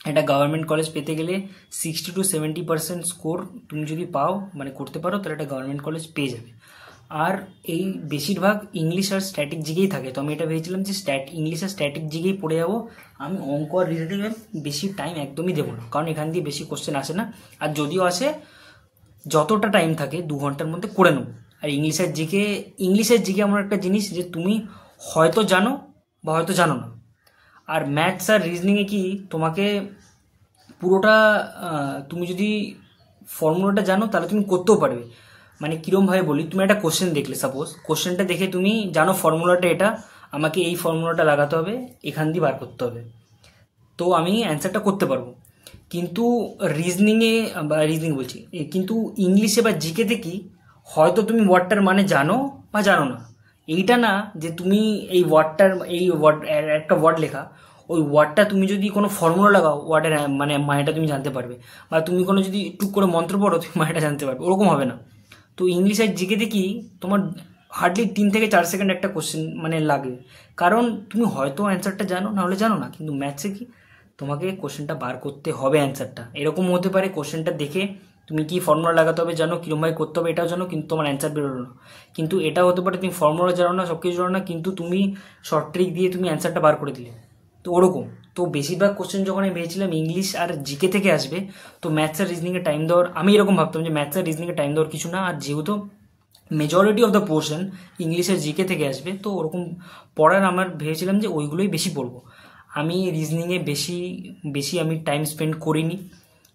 একটা গভর্নমেন্ট কলেজ পেতে গেলে 60 to 70% স্কোর তুমি যদি পাও, মানে করতে পারো, তাহলে একটা গভর্নমেন্ট কলেজ পেয়ে যাবে। আর এই বেশিরভাগ ইংলিশ আর স্ট্যাটিক জিগেই থাকে, তো আমি এটা ভেবেছিলাম যে ইংলিশ আর স্ট্যাটিক জিগেই পড়ে যাবো। আমি অঙ্ক আর রিলেটিভে বেশি টাইম একদমই দেবো না, কারণ এখান দিয়ে বেশি কোশ্চেন আসে না, আর যদিও আসে যতটা টাইম থাকে 2 ঘন্টার মধ্যে করে নেবো। আর ইংলিশের জিকে এমন একটা জিনিস যে তুমি হয়তো জানো বা হয়তো জানো না। আর ম্যাথস আর রিজনিংয়ে কি তোমাকে পুরোটা তুমি যদি ফর্মুলাটা জানো তাহলে তুমি করতেও পারবে। মানে কীরমভাবে বলি, তুমি একটা কোশ্চেন দেখলে, সাপোজ কোশ্চেনটা দেখে তুমি জানো ফর্মুলাটা এটা, আমাকে এই ফর্মুলাটা লাগাতে হবে, এখান দিয়ে বার করতে হবে, তো আমি অ্যান্সারটা করতে পারবো। কিন্তু কিন্তু ইংলিশে বা জিকেতে কি, হয়তো তুমি ওয়ার্ডটার মানে জানো বা জানো না। এইটা না যে তুমি একটা ওয়ার্ড লেখা, ওই ওয়ার্ডটা তুমি যদি কোনো ফর্মুলা লাগাও, ওয়ার্ডের মানে মানেটা তুমি জানতে পারবে, বা তুমি কোনো যদি টুক করে মন্ত্র পড়ো, তুমি মানেটা জানতে পারবে, ওরকম হবে না। তো ইংলিশ আর জিকেতে কি তোমার হার্ডলি 3 থেকে 4 সেকেন্ড একটা কোশ্চেন মানে লাগবে, কারণ তুমি হয়তো অ্যান্সারটা জানো, না হলে জানো না। কিন্তু ম্যাথসে কি তোমাকে কোশ্চেনটা বার করতে হবে, অ্যান্সারটা এরকম হতে পারে কোশ্চেনটা দেখে তুমি কি ফর্মুলা লাগাতে হবে জানো, কীরকমভাবে করতে হবে এটাও জানো, কিন্তু তোমার অ্যান্সার বেরোলো না। কিন্তু এটা হতে পারে তুমি ফর্মুলা জানো না, সব কিছু জানো না, কিন্তু তুমি শর্ট ট্রিক দিয়ে তুমি অ্যান্সারটা বার করে দিলে, তো ওরকম। তো বেশিরভাগ কোশ্চেন যখন আমি ভেবেছিলাম ইংলিশ আর জিকে থেকে আসবে, তো ম্যাথস আর রিজনিংয়ে টাইম দেওয়ার, আমি এরকম ভাবতাম যে ম্যাথস আর রিজনিংয়ে টাইম দেওয়ার কিছু না, আর যেহেতু majority of the portion English আর জিকে থেকে আসবে, তো ওরকম পড়ার আমার ভেবেছিলাম যে ওইগুলোই বেশি পড়বো। আমি রিজনিংয়ে বেশি আমি টাইম স্পেন্ড করিনি,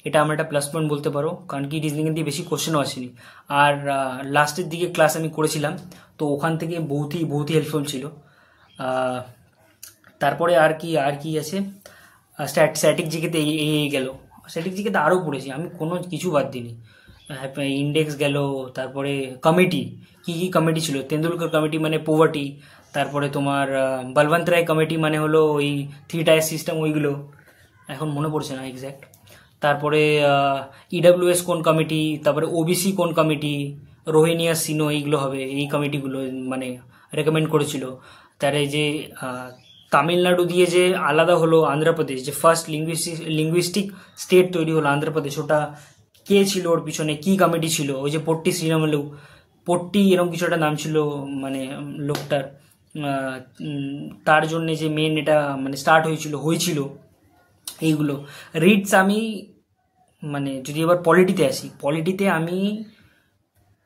এটা আমার একটা প্লাস পয়েন্ট বলতে পারো, কারণ কি রিজনিংয়ের দিয়ে বেশি কোশ্চেনও আসেনি। আর লাস্টের দিকে ক্লাস আমি করেছিলাম, তো ওখান থেকে বহুতই হেল্পফুল ছিল। তারপরে আর কি আছে, স্ট্যাটিক জিকেতে এই গেল। স্ট্যাটিক জিকেতে আরও পড়েছি আমি, কোনো কিছু বাদ দিইনি। ইন্ডেক্স গেল, তারপরে কমিটি, কি কমিটি ছিল, তেন্ডুলকর কমিটি মানে পোভার্টি, তারপরে তোমার বলবন্ত রায় কমিটি মানে হলো ওই 3 টায়ার সিস্টেম, ওইগুলো এখন মনে পড়ছে না এক্স্যাক্ট। তারপরে ইডাব্লিউএস কোন কমিটি, তারপরে ওবিসি কোন কমিটি, রোহিণী আর সিনো, এইগুলো হবে, এই কমিটিগুলো মানে রেকমেন্ড করেছিল। তার এই যে তামিলনাড়ু দিয়ে যে আলাদা হলো আন্ধ্রপ্রদেশ, যে ফার্স্ট লিঙ্গুইস্টিক স্টেট তৈরি হলো আন্ধ্রপ্রদেশ, ওটা কে ছিল, ওর পিছনে কি কমিটি ছিল, ওই যে পট্টি শ্রীরামুলু, পট্টি এরকম কিছু একটা নাম ছিল মানে লোকটার, তার জন্যে যে মেন এটা মানে স্টার্ট হয়েছিল এইগুলো। রিডস আমি মানে যদি এবার পলিটিতে আসি, পলিটিতে আমি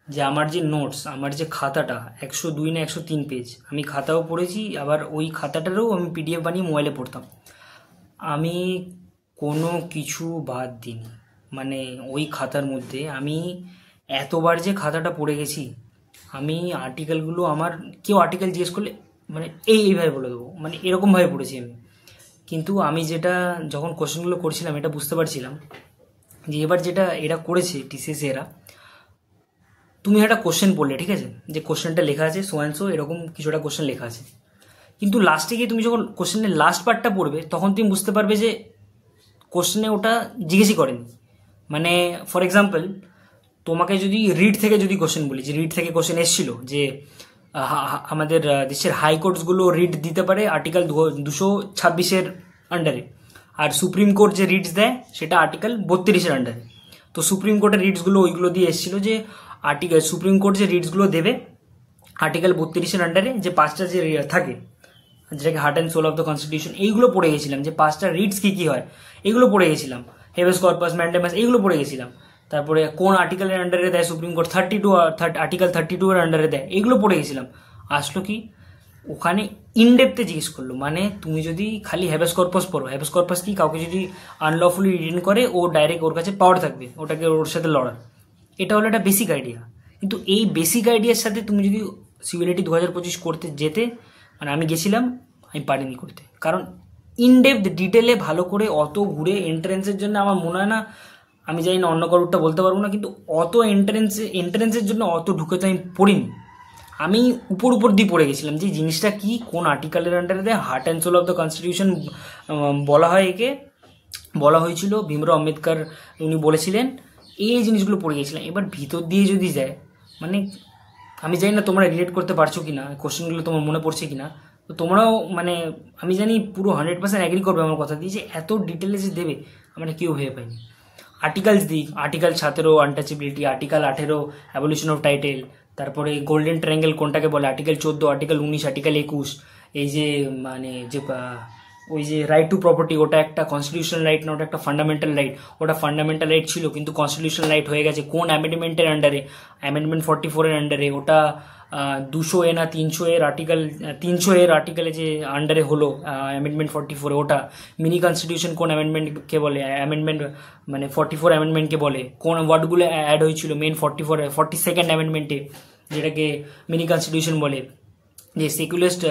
যে আমার যে নোটস, আমার যে খাতাটা 102 না 103 পেজ, আমি খাতাও পড়েছি, আবার ওই খাতাটারও আমি পিডিএফ বানিয়ে মোবাইলে পড়তাম। আমি কোনো কিছু বাদ দিইনি, মানে ওই খাতার মধ্যে আমি এতবার যে খাতাটা পড়ে গেছি। আমি আর্টিকেলগুলো, আমার কেউ আর্টিকেল জিজ্ঞেস করলে মানে এইভাবে বলে দেবো, মানে এরকমভাবে পড়েছি আমি। কিন্তু আমি যেটা যখন কোশ্চেনগুলো করছিলাম, এটা বুঝতে পারছিলাম যে এবার যেটা এরা করেছে টিসিএস এরা, তুমি একটা কোশ্চেন পড়লে, ঠিক আছে, যে কোশ্চেনটা লেখা আছে সো অ্যান্ড সো, এরকম কিছু একটা কোশ্চেন লেখা আছে, কিন্তু লাস্টে গিয়ে তুমি যখন কোশ্চেনের লাস্ট পার্টটা পড়বে, তখন তুমি বুঝতে পারবে যে কোশ্চেনে ওটা জিজ্ঞেসই করেনি। মানে ফর এক্সাম্পল, তোমাকে যদি রিড থেকে যদি কোশ্চেন বলি, যে রিড থেকে কোশ্চেন এসেছিল যে আমাদের দেশের হাইকোর্টসগুলো রিড দিতে পারে আর্টিকেল 226-এর আন্ডারে, আর সুপ্রিম কোর্ট যে রিডস দেয় সেটা আর্টিকেল 32-এর আন্ডারে। তো সুপ্রিম কোর্টের রিডসগুলো ওইগুলো দিয়ে এসেছিল যে সুপ্রিম কোর্ট যে রিডসগুলো দেবে আর্টিকেল 32-এর আন্ডারে, যে 5টা যে থাকে, যেটাকে heart and soul of the constitution, এইগুলো পড়ে গেছিলাম, যে 5টা রিডস কী হয় এইগুলো পড়ে গেছিলাম, হেবেস কর্পাস, ম্যান্ডেমাস, এইগুলো পড়ে গেছিলাম। তারপরে কোন আর্টিকেলের আন্ডারে দেয় সুপ্রিম কোর্ট, আর্টিকেল 32-এর আন্ডারে দেয়, এইগুলো পড়ে গেছিলাম। আসলো কি, ওখানে ইনডেপথে জিজ্ঞেস করলো, মানে তুমি যদি খালি হ্যাবেস কর্পাস পড়ো, হ্যাবেস কর্পাস কি, কাউকে যদি আনলফুলি রিটেন করে, ও ডাইরেক্ট ওর কাছে পাওয়ার থাকবে ওটাকে ওর সাথে লড়ার, এটা হলো একটা বেসিক আইডিয়া। কিন্তু এই বেসিক আইডিয়ার সাথে তুমি যদি সিউএলএটি 2025 করতে যেতে, মানে আমি গেছিলাম, আমি পারিনি করতে, কারণ ইনডেপথ ডিটেলে ভালো করে অত ঘুরে এন্ট্রেন্সের জন্য আমার মনে হয় না, আমি জানি না অন্য কারোরটা বলতে পারবো না, কিন্তু অত এন্ট্রেন্সের জন্য অত ঢুকে তো আমি পড়িনি। আমি উপর দিয়ে পড়ে গেছিলাম যে জিনিসটা কি, কোন আর্টিকেলের আন্ডারে দেয়, heart and soul of the constitution বলা হয়, একে বলা হয়েছিল, ভীমরাও আম্বেদকর উনি বলেছিলেন, এই জিনিসগুলো পড়ে গেছিলাম। এবার ভিতর দিয়ে যদি যায়, মানে আমি জানি না তোমরা রিলেট করতে পারছো কি না, কোশ্চেনগুলো তোমার মনে পড়ছে কি না, তো তোমরাও মানে আমি জানি পুরো 100% অ্যাগ্রি করবে আমার কথা দিয়ে, যে এত ডিটেলে যে দেবে আমরা কেউ ভেবে পাইনি। আর্টিকেলস দিক, article 17 untouchability, article 18 ablution of title, তারপরে গোল্ডেন ট্রায়াঙ্গেল কোনটাকে বলে, আর্টিকেল 14, আর্টিকেল 19, আর্টিকেল 21, এই যে মানে যে ওই যে রাইট টু প্রপার্টি, ওটা একটা কনস্টিটিউশনাল রাইট না, ওটা একটা ফান্ডামেন্টাল রাইট। ওটা ফান্ডামেন্টাল রাইট ছিল কিন্তু কনস্টিটিউশনাল রাইট হয়ে গেছে কোন অ্যামেন্ডমেন্টের আন্ডারে, অ্যামেন্ডমেন্ট 44 এর আন্ডারে। ওটা 200 না 300 এর আর্টিকেল, 300 এর আর্টিকেলে যে আন্ডারে হলো অ্যামেন্ডমেন্ট 44, ওটা মিনি কনস্টিটিউশন কোন অ্যামেন্ডমেন্টকে বলে, অ্যামেন্ডমেন্ট মানে 44 অ্যামেন্ডমেন্টকে বলে, কোন ওয়ার্ডগুলো অ্যাড হয়েছিল মেন 42nd অ্যামেন্ডমেন্টে, যেটাকে মিনি কনস্টিটিউশন বলে, যে সেকুলারিস্ট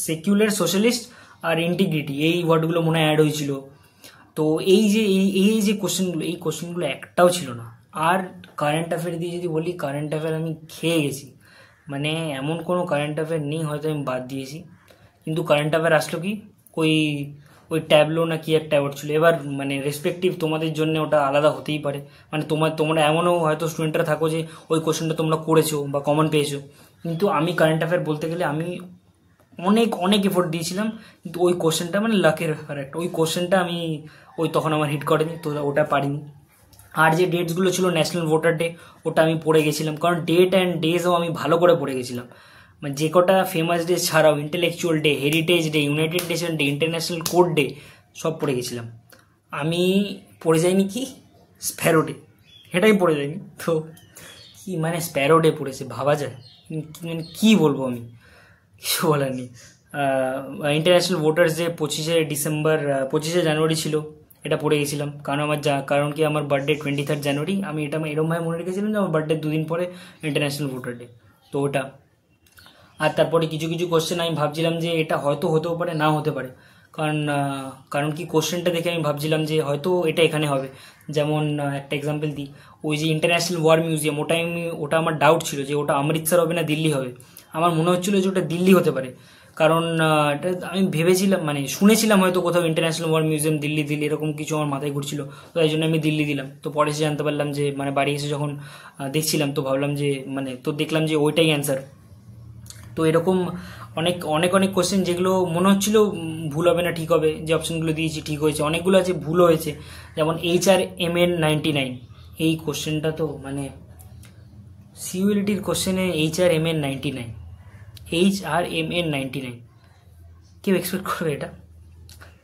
সেকুলার সোশ্যালিস্ট আর ইন্টিগ্রিটি, এই ওয়ার্ডগুলো মনে হয় অ্যাড হয়েছিল। তো এই যে এই যে কোশ্চেনগুলো, এই কোশ্চেনগুলো একটাও ছিল না। আর কারেন্ট অ্যাফেয়ার দিয়ে যদি বলি, কারেন্ট অ্যাফেয়ার আমি খেয়ে গেছি, মানে এমন কোনো কারেন্ট অ্যাফেয়ার নেই হয়তো আমি বাদ দিয়েছি। কিন্তু কারেন্ট অ্যাফেয়ার আসলো কি, ওই ওই ট্যাবলো না কি একটা অ্যাওয়ার্ড ছিল। এবার মানে রেসপেক্টিভ তোমাদের জন্য ওটা আলাদা হতেই পারে, মানে তোমরা এমনও হয়তো স্টুডেন্টরা থাকো যে ওই কোশ্চেনটা তোমরা করেছো বা কমন পেয়েছো, কিন্তু আমি কারেন্ট অ্যাফেয়ার বলতে গেলে আমি অনেক অনেক এফোর্ট দিয়েছিলাম, কিন্তু ওই কোশ্চেনটা মানে লাকের ব্যাপার একটা, ওই কোশ্চেনটা আমি তখন আমার হিট করেনি, তো ওটা পারিনি। আর যে ডেটসগুলো ছিল, ন্যাশনাল ভোটার ডে, ওটা আমি পড়ে গেছিলাম, কারণ ডেট অ্যান্ড ডেজও আমি ভালো করে পড়ে গেছিলাম। মানে যে কটা ফেমাস ডে ছাড়াও, intellectual day, heritage day, United nation day, international code day, সব পড়ে গেছিলাম। আমি পড়ে যাইনি কি স্প্যারো ডে, এটাই পড়ে যায়নি। তো কি মানে স্প্যারো ডে পড়েছে, ভাবা যায়? মানে কী বলবো আমি, কিছু বলার নেই। ইন্টারন্যাশনাল ভোটার্স ডে 25শে জানুয়ারি ছিল, এটা পড়ে গেছিলাম, কারণ কি আমার বার্থডে 23 জানুয়ারি, আমি এটা এরমভাবে মনে রেখেছিলাম যে আমার বার্থডে 2 দিন পরে ইন্টারন্যাশনাল ভোটার ডে, তো ওটা। আর তারপরে কিছু কিছু কোশ্চেন আমি ভাবছিলাম যে এটা হয়তো হতেও পারে, না হতে পারে, কারণ কি কোশ্চেনটা দেখে আমি ভাবছিলাম যে হয়তো এটা এখানে হবে। যেমন একটা এক্সাম্পল দিই, ওই যে ইন্টারন্যাশনাল ওয়ার মিউজিয়াম, ওটা আমার ডাউট ছিল যে ওটা অমৃতসর হবে না দিল্লি হবে। আমার মনে হচ্ছিল যে ওটা দিল্লি হতে পারে, কারণ এটা আমি ভেবেছিলাম, মানে শুনেছিলাম হয়তো কোথাও ইন্টারন্যাশনাল ওয়ার মিউজিয়াম দিল্লি এরকম কিছু আমার মাথায় ঘুরছিল, তো তাই জন্য আমি দিল্লি দিলাম। তো পরে এসে জানতে পারলাম যে, মানে বাড়ি এসে যখন দেখছিলাম, তো ভাবলাম যে মানে তো দেখলাম যে ওইটাই অ্যান্সার। তো এরকম অনেক অনেক অনেক কোশ্চেন যেগুলো মনে হচ্ছিল ভুল হবে না ঠিক হবে, যে অপশনগুলো দিয়েছি ঠিক হয়েছে, অনেকগুলো আছে ভুল হয়েছে। যেমন HRMN99, এই কোশ্চেনটা তো মানে সিইউএলটির কোশ্চেনে HRMN99 কেউ এক্সপেক্ট করবে এটা?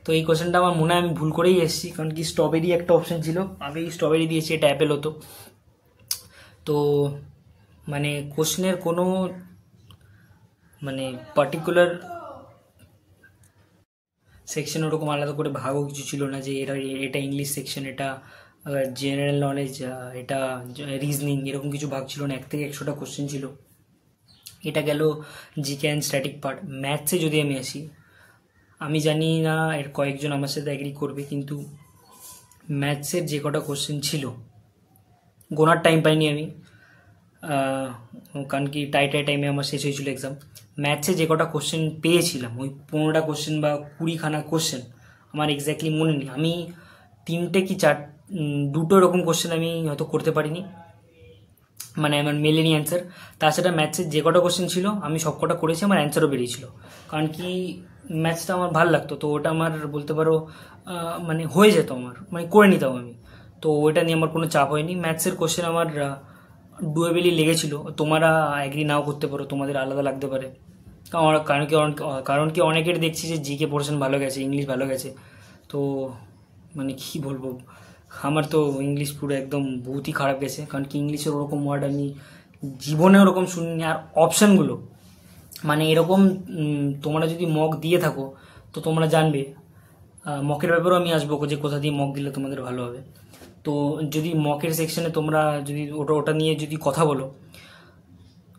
তো এই কোশ্চেনটা আমার মনে হয় আমি ভুল করেই এসেছি, কারণ কি স্ট্রবেরি একটা অপশন ছিল, আমি স্ট্রবেরি দিয়েছি, এটা অ্যাপেল হতো। তো মানে কোশ্চেনের কোনো মানে পার্টিকুলার সেকশন ওরকম আলাদা করে ভাগও কিছু ছিল না, যে এটা ইংলিশ সেকশন, এটা জেনারেল নলেজ, এটা রিজনিং, এরকম কিছু ভাগ ছিল না। 1 থেকে 100টা কোশ্চেন ছিল। এটা গেল জিকে অ্যান্ড স্ট্যাটিক পার্ট। ম্যাথসে যদি আমি আসি, আমি জানি না এর কয়েকজন আমার সাথে অ্যাগ্রি করবে, কিন্তু ম্যাথসের যে কটা কোশ্চেন ছিল, গোনার টাইম পাইনি আমি, কারণ কি টাইমে আমার শেষ হয়েছিল এক্সাম। ম্যাথসে যে কটা কোশ্চেন পেয়েছিলাম, ওই 15টা কোশ্চেন বা 20খানা কোশ্চেন, আমার এক্স্যাক্টলি মনে নেই, আমি 3টে কি 2টো এরকম কোশ্চেন আমি হয়তো করতে পারিনি, মানে আমার মেলেনি অ্যান্সার। তাছাড়া ম্যাথসের যে কটা কোশ্চেন ছিল আমি সব কটা করেছি, আমার অ্যান্সারও বেরিয়েছিল, কারণ কি ম্যাথসটা আমার ভালো লাগতো, তো ওটা আমার বলতে পারো মানে হয়ে যেত, আমার মানে করে নিতাম আমি, তো ওইটা নিয়ে আমার কোনো চাপ হয়নি। ম্যাথসের কোশ্চেন আমার ডুয়েবলই লেগেছিল, তোমরা অ্যাগ্রি নাও করতে পারো, তোমাদের আলাদা লাগতে পারে, কারণ কি অনেকের দেখছি যে জিকে পোর্শন ভালো গেছে, ইংলিশ ভালো গেছে, তো মানে কি বলবো, আমার তো ইংলিশ পুরো একদম বহুতই খারাপ গেছে, কারণ কি ইংলিশের ওরকম ওয়ার্ড আমি জীবনে ওরকম শুনিনি। আর অপশানগুলো মানে এরকম, তোমরা যদি মক দিয়ে থাকো তো তোমরা জানবে, মকের ব্যাপারেও আমি আসবো যে কোথা দিয়ে মক দিলে তোমাদের ভালো হবে। তো যদি মকের সেকশনে তোমরা যদি ওটা নিয়ে যদি কথা বলো,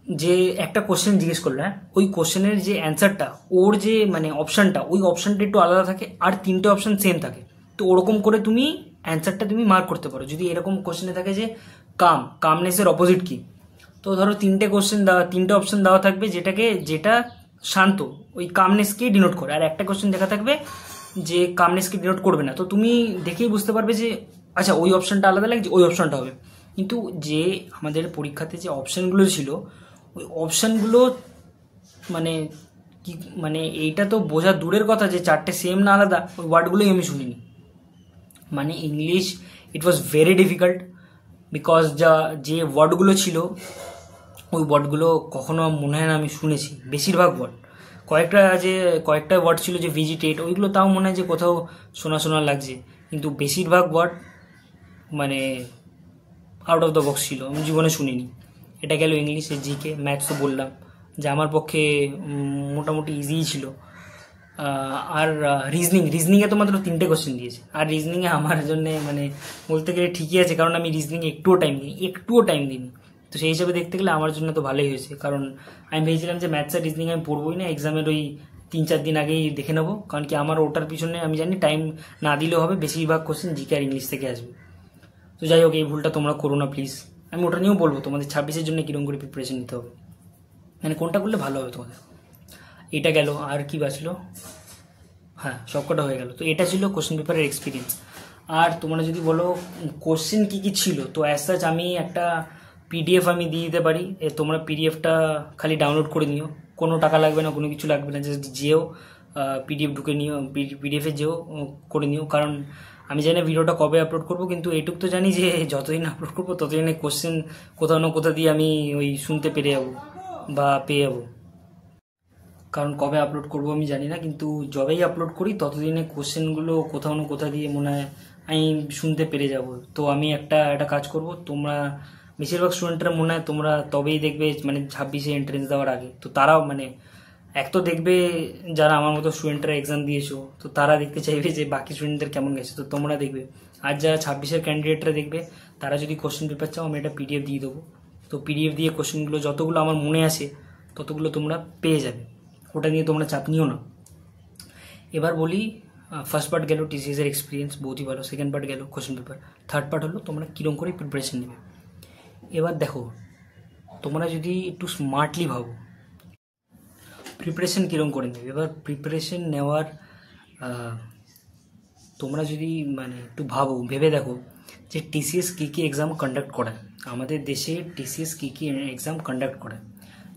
যে একটা কোশ্চেন জিজ্ঞেস করলো, হ্যাঁ, ওই কোশ্চেনের যে অ্যান্সারটা, ওর যে মানে অপশানটা, ওই অপশানটা একটু আলাদা থাকে আর তিনটে অপশান সেম থাকে। তো ওরকম করে তুমি অ্যান্সারটা তুমি মার্ক করতে পারো। যদি এরকম কোশ্চেনে থাকে যে কামনেসের অপোজিট কি, তো ধরো তিনটে অপশন দেওয়া থাকবে যেটা শান্ত, ওই কামনেসকেই ডিনোট করে, আর একটা কোশ্চেন দেখা থাকবে যে কামনেসকে ডিনোট করবে না। তো তুমি দেখেই বুঝতে পারবে যে আচ্ছা ওই অপশনটা আলাদা লাগছে, ওই অপশনটা হবে। কিন্তু যে আমাদের পরীক্ষাতে যে অপশানগুলো ছিল, ওই অপশানগুলো মানে কি মানে এইটা তো বোঝা দূরের কথা যে চারটে সেম না আলাদা, ওই ওয়ার্ডগুলোই আমি শুনিনি। মানে English it was very difficult, because যে ওয়ার্ডগুলো ছিল, ওই ওয়ার্ডগুলো কখনো মনে হয় না আমি শুনেছি। বেশিরভাগ ওয়ার্ড, কয়েকটা ওয়ার্ড ছিল যে ভিজিটেট, ওইগুলো তাও মনে হয় যে কোথাও শোনা শোনা লাগছে, কিন্তু বেশিরভাগ ওয়ার্ড মানে আউট অফ দ্য বক্স ছিল, আমি জীবনে শুনিনি। এটা গেল ইংলিশে। জিকে, ম্যাথস তো বললাম যে আমার পক্ষে মোটামুটি ইজিই ছিল। আর রিজনিংয়ে তো মাত্র 3টে কোশ্চেন দিয়েছে, আর রিজনিংয়ে আমার জন্য মানে বলতে গেলে ঠিকই আছে, কারণ আমি রিজনিংয়ে একটুও টাইম দিইনি। তো সেই হিসাবে দেখতে গেলে আমার জন্য তো ভালোই হয়েছে, কারণ আমি ভেবেছিলাম যে ম্যাথস আর রিজনিং আমি পড়বোই না, এক্সামের ওই 3-4 দিন আগেই দেখে নেবো, কারণ কি আমার ওটার পিছনে আমি জানি টাইম না দিলেও হবে, বেশিরভাগ কোশ্চেন জিকে আর ইংলিশ থেকে আসবে। তো যাই হোক, এই ভুলটা তোমরা করো না প্লিজ। আমি ওটা নিয়েও বলবো তোমাদের 26-এর জন্য কীরকম করে প্রিপারেশন নিতে হবে, মানে কোনটা করলে ভালো হবে তোমাদের। এটা গেল, আর কি বাঁচলো, হ্যাঁ সবকটা হয়ে গেল। তো এটা ছিল কোশ্চেন পেপারের এক্সপিরিয়েন্স। আর তোমরা যদি বলো কোশ্চেন কী কী ছিল, তো অ্যাজ সাচ আমি একটা পিডিএফ আমি দিয়ে দিতে পারি, তোমরা পিডিএফটা খালি ডাউনলোড করে নিও, কোনো টাকা লাগবে না, কোনো কিছু লাগবে না, জাস্ট যেও পিডিএফ ঢুকে নিও, পিডিএফে যেও করে নিও। কারণ আমি জানি ভিডিওটা কবে আপলোড করবো, কিন্তু এইটুক তো জানি যে যতদিন আপলোড করবো ততদিনে কোশ্চেন কোথাও না কোথাও দিয়ে আমি ওই শুনতে পেরে যাবো বা পেয়ে যাবো। কারণ কবে আপলোড করবো আমি জানি না, কিন্তু যবেই আপলোড করি ততদিনে কোশ্চেনগুলো কোথাও না কোথাও দিয়ে মনে হয় আমি শুনতে পেরে যাব। তো আমি একটা কাজ করব, তোমরা বেশিরভাগ স্টুডেন্টরা মনে হয় তোমরা তবেই দেখবে মানে 26-এ এন্ট্রেন্স দেওয়ার আগে, তো তারাও মানে এক তো দেখবে যারা আমার মতো স্টুডেন্টরা এক্সাম দিয়েছো, তো তারা দেখতে চাইবে যে বাকি স্টুডেন্টদের কেমন গেছে, তো তোমরা দেখবে। আর যারা 26-এর ক্যান্ডিডেটরা দেখবে, তারা যদি কোশ্চেন পেপার চাও আমি একটা পিডিএফ দিয়ে দেবো। তো পিডিএফ দিয়ে কোশ্চেনগুলো যতগুলো আমার মনে আসে ততগুলো তোমরা পেয়ে যাবে, ওটা নিয়ে তোমরা চাপ নিও না। এবার বলি, ফার্স্ট পার্ট গেল টিসিএসের এক্সপিরিয়েন্স, বহুতই ভালো। সেকেন্ড পার্ট গেল কোশ্চেন পেপার। থার্ড পার্ট হলো তোমরা কীরকম করে প্রিপারেশন নেবে। এবার দেখো, তোমরা যদি একটু স্মার্টলি ভাবো প্রিপারেশন কীরকম করে নেবে। এবার প্রিপারেশন নেওয়ার তোমরা যদি মানে একটু ভেবে দেখো যে টিসিএস কী কী এক্সাম কন্ডাক্ট করায়, আমাদের দেশে টিসিএস কী কী এক্সাম কন্ডাক্ট করায়।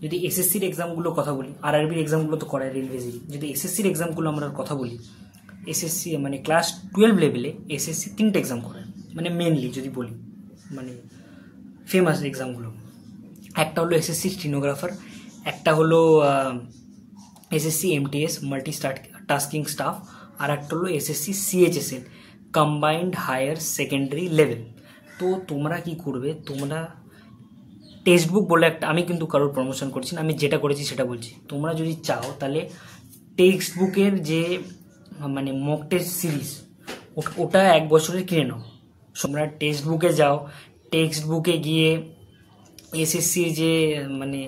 যদি এসএসসির এক্সামগুলো কথা বলি, আরআরবির এক্সামগুলো তো করায় রেলওয়েজেরই, যদি এসএসসির এক্সামগুলো আমরা কথা বলি, এসএসসি মানে ক্লাস 12 লেভেলে এসএসসি 3টে এক্সাম করায়, মানে মেনলি যদি বলি মানে ফেমাস এক্সামগুলো। একটা হলো এসএসসি স্টেনোগ্রাফার, একটা হলো SSC MTS multi tasking staff, আর একটা হলো SSC CHSL combined higher secondary level. তো তোমরা কি করবে, তোমরা টেক্সট বুক বলে একটা, আমি কিন্তু কারোর প্রমোশন করছি না, আমি যেটা করেছি সেটা বলছি। তোমরা যদি চাও তাহলে টেক্সট বুকের যে মানে মক টেস্ট সিরিজ, ওটা 1 বছরের কিনে নাও। তোমরা টেক্সট বুকে যাও, টেক্সট বুকে গিয়ে এসএসসির যে মানে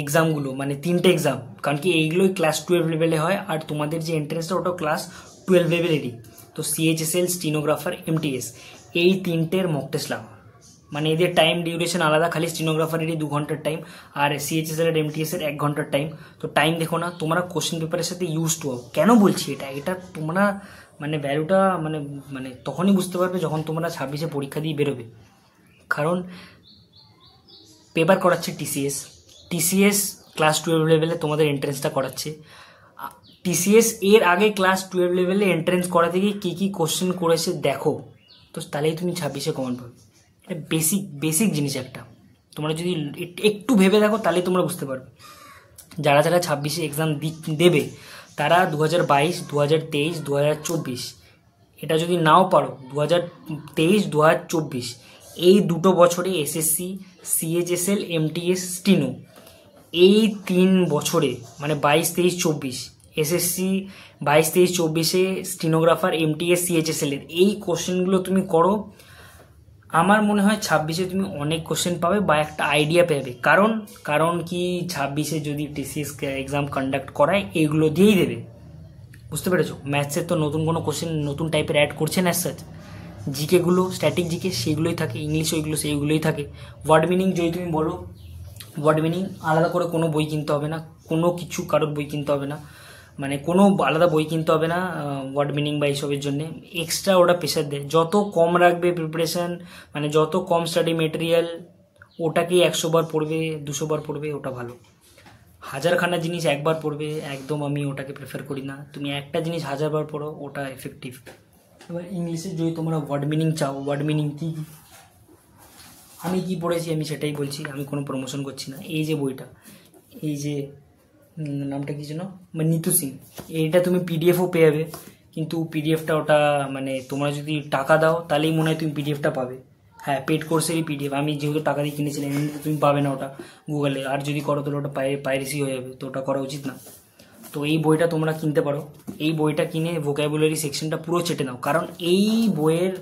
এক্সামগুলো, মানে 3টে এক্সাম, কারণ কি এইগুলোই ক্লাস 12 লেভেলে হয়, আর তোমাদের যে এন্ট্রেন্সটা ওটাও ক্লাস 12 লেভেলেরই। তো সিএইচএসএল, স্টেনোগ্রাফার, এমটিএস, এই 3টের মক টেস্ট লাগাও। মানে এদের টাইম ডিউরেশন আলাদা, খালি স্টেনোগ্রাফারেরই 2 ঘন্টার টাইম, আর সিএইচএসএল আর এমটিএসের 1 ঘন্টার টাইম। তো টাইম দেখো না, তোমরা কোশ্চেন পেপারের সাথে ইউজ টু হও। কেন বলছি এটা তোমরা মানে ভ্যালুটা মানে তখনই বুঝতে পারবে যখন তোমরা 26-এ পরীক্ষা দিয়ে বেরোবে। কারণ পেপার করাচ্ছে টিসিএস ক্লাস 12 লেভেলে তোমাদের এন্ট্রেন্সটা করাচ্ছে। টিসিএস এর আগে ক্লাস 12 লেভেলে এন্ট্রেন্স করাতে গিয়ে কী কী কোশ্চেন করেছে দেখো, তো তাহলেই তুমি 26-এ কমন পাবে। এটা বেসিক জিনিস একটা, তোমরা যদি একটু ভেবে দেখো তাহলেই তোমরা বুঝতে পারবে। যারা 26-এ এক্সাম দেবে তারা 2022, 2023, 2024, এটা যদি নাও পারো 2023, 2024, এই 2 বছরে এসএসসি, সিএইচএসএল, এমটিএস, স্টিনো, এই 3 বছরে মানে 22, 23, 24 এসএসসি, 22, 23, 24-এ স্টেনোগ্রাফার, এমটিএস, সিএইচএসএল এর এই কোশ্চেনগুলো তুমি করো, আমার মনে হয় 26-এ তুমি অনেক কোশ্চেন পাবে বা একটা আইডিয়া পাবে, কারণ কি 26-এ যদি টিসিএস এক্সাম কন্ডাক্ট করায় এইগুলো দিয়েই দেবে, বুঝতে পেরেছো? ম্যাথসের তো নতুন কোনো কোশ্চেন নতুন টাইপের অ্যাড করছে না সাচ, জিকেগুলো স্ট্যাটিক জিকে সেগুলোই থাকে, ইংলিশ ওইগুলো সেইগুলোই থাকে। ওয়ার্ড মিনিং যদি তুমি বলো, ওয়ার্ড মিনিং আলাদা করে কোনো বই কিনতে হবে না, কোনো কিছু কারোর বই কিনতে হবে না, মানে কোনো আলাদা বই কিনতে হবে না ওয়ার্ড মিনিং বা এইসবের জন্য। এক্সট্রা ওটা প্রেশার দেয়, যত কম রাখবে প্রিপারেশান, মানে যত কম স্টাডি মেটেরিয়াল, ওটাকেই 100 বার পড়বে 200 বার পড়বে, ওটা ভালো। হাজারখানা জিনিস একবার পড়বে একদম আমি ওটাকে প্রেফার করি না, তুমি একটা জিনিস 1000 বার পড়ো, ওটা এফেক্টিভ। এবার ইংলিশে যদি তোমরা ওয়ার্ড মিনিং চাও, ওয়ার্ড মিনিং কী আমি কি পড়েছি আমি সেটাই বলছি, আমি কোনো প্রমোশন করছি না। এই যে বইটা, এই যে নামটা কি যেন, মানে নিতু সিং, এইটা তুমি পিডিএফও পেয়ে যাবে, কিন্তু পিডিএফটা ওটা মানে তোমরা যদি টাকা দাও তাহলেই মনে হয় তুমি পিডিএফটা পাবে। হ্যাঁ, পেড কোর্সেরই পিডিএফ, আমি যেহেতু টাকা দিয়ে কিনেছিলাম, এমনিতে তুমি পাবে না ওটা গুগলে, আর যদি করো তাহলে ওটা পাইরেসি হয়ে যাবে, তো ওটা করা উচিত না। তো এই বইটা তোমরা কিনতে পারো, এই বইটা কিনে ভোকাবুলারি সেকশনটা পুরো চেটে নাও, কারণ এই বইয়ের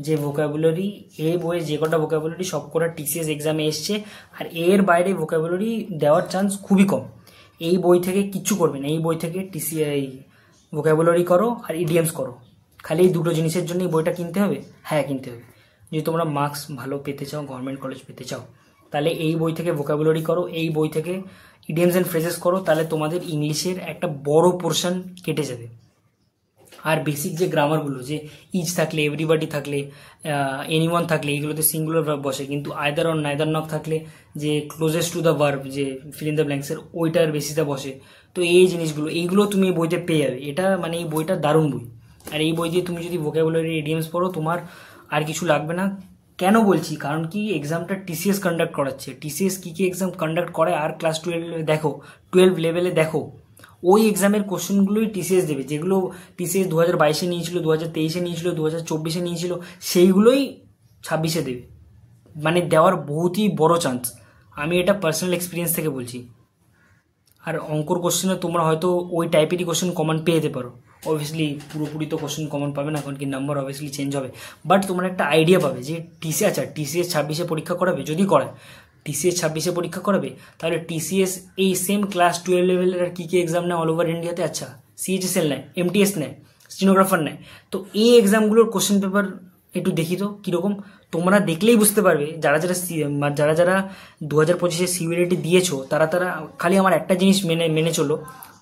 যে ভোকাবুলারি, এই বইয়ের যে কটা ভোকাবুলারি সব কটা টিসিএস এক্সামে এসছে, আর এর বাইরে ভোকাবুলারি দেওয়ার চান্স খুবই কম। এই বই থেকে কিচ্ছু করবে না, এই বই থেকে এই ভোকাবুলারি করো আর ইডিয়ামস করো, খালি এই দুটো জিনিসের জন্য এই বইটা কিনতে হবে। হ্যাঁ, কিনতে হবে, যদি তোমরা মার্কস ভালো পেতে চাও, গভর্নমেন্ট কলেজ পেতে চাও, তাহলে এই বই থেকে ভোকাবুলারি করো, এই বই থেকে ইডিয়ামস অ্যান্ড ফ্রেজেস করো, তাহলে তোমাদের ইংলিশের একটা বড় পোর্শন কেটে যাবে। আর বেসিক যে গ্রামারগুলো, যে ইচ থাকলে, এভরিবাডি থাকলে, এনিওয়ান থাকলে, এইগুলোতে সিঙ্গুলার ভার্ব বসে, কিন্তু আইদার অর নাইদার নট থাকলে যে ক্লোজেস্ট টু দ্য ভার্ব, যে ফিল ইন দ্য ব্ল্যাঙ্কসের ওইটার বেসিসে বসে, তো এই জিনিসগুলো এইগুলো তুমি এই বইতে পেয়ে যাবে। এটা মানে এই বইটা দারুণ বই, আর এই বই দিয়ে তুমি যদি ভোকাবুলারি ইডিয়ামস পড়ো, তোমার আর কিছু লাগবে না। কেন বলছি, কারণ কি এক্সামটা টিসিএস কন্ডাক্ট করাচ্ছে, টিসিএস কী কী এক্সাম কন্ডাক্ট করে আর ক্লাস 12 দেখো, 12 লেভেলে দেখো, ওই এক্সামের কোশ্চেনগুলোই টিসিএস দেবে, যেগুলো টিসিএস 2022-এ নিয়েছিল, 2023-এ নিয়েছিল, 2024-এ নিয়েছিল, সেইগুলোই 26-এ দেবে, মানে দেওয়ার বহুতই বড় চান্স। আমি এটা পার্সোনাল এক্সপিরিয়েন্স থেকে বলছি। আর অঙ্কর কোশ্চেনে তোমরা হয়তো ওই টাইপেরই কোশ্চেন কমন পেয়ে যেতে পারো, অবভিয়াসলি পুরোপুরি তো কোশ্চেন কমন পাবে না, কারণ কি নাম্বার অবভিয়াসলি চেঞ্জ হবে, বাট তোমরা একটা আইডিয়া পাবে যে টিসিএস 26-এ পরীক্ষা করাবে, যদি করায় টিসিএস 26-এ পরীক্ষা করাবে, তাহলে টিসিএস এই সেম ক্লাস 12 লেভেলের আর কী কী এক্সাম নেয় অল ওভার ইন্ডিয়াতে, আচ্ছা সিএইচএসএল নেয়, এমটিএস নেয়, স্টেনোগ্রাফার নেয়, তো এই এক্সামগুলোর কোশ্চেন পেপার একটু দেখি তো কীরকম, তোমরা দেখলেই বুঝতে পারবে। যারা যারা 2025-এ সিউএলটি দিয়েছো, তারা খালি আমার একটা জিনিস মেনে চলো,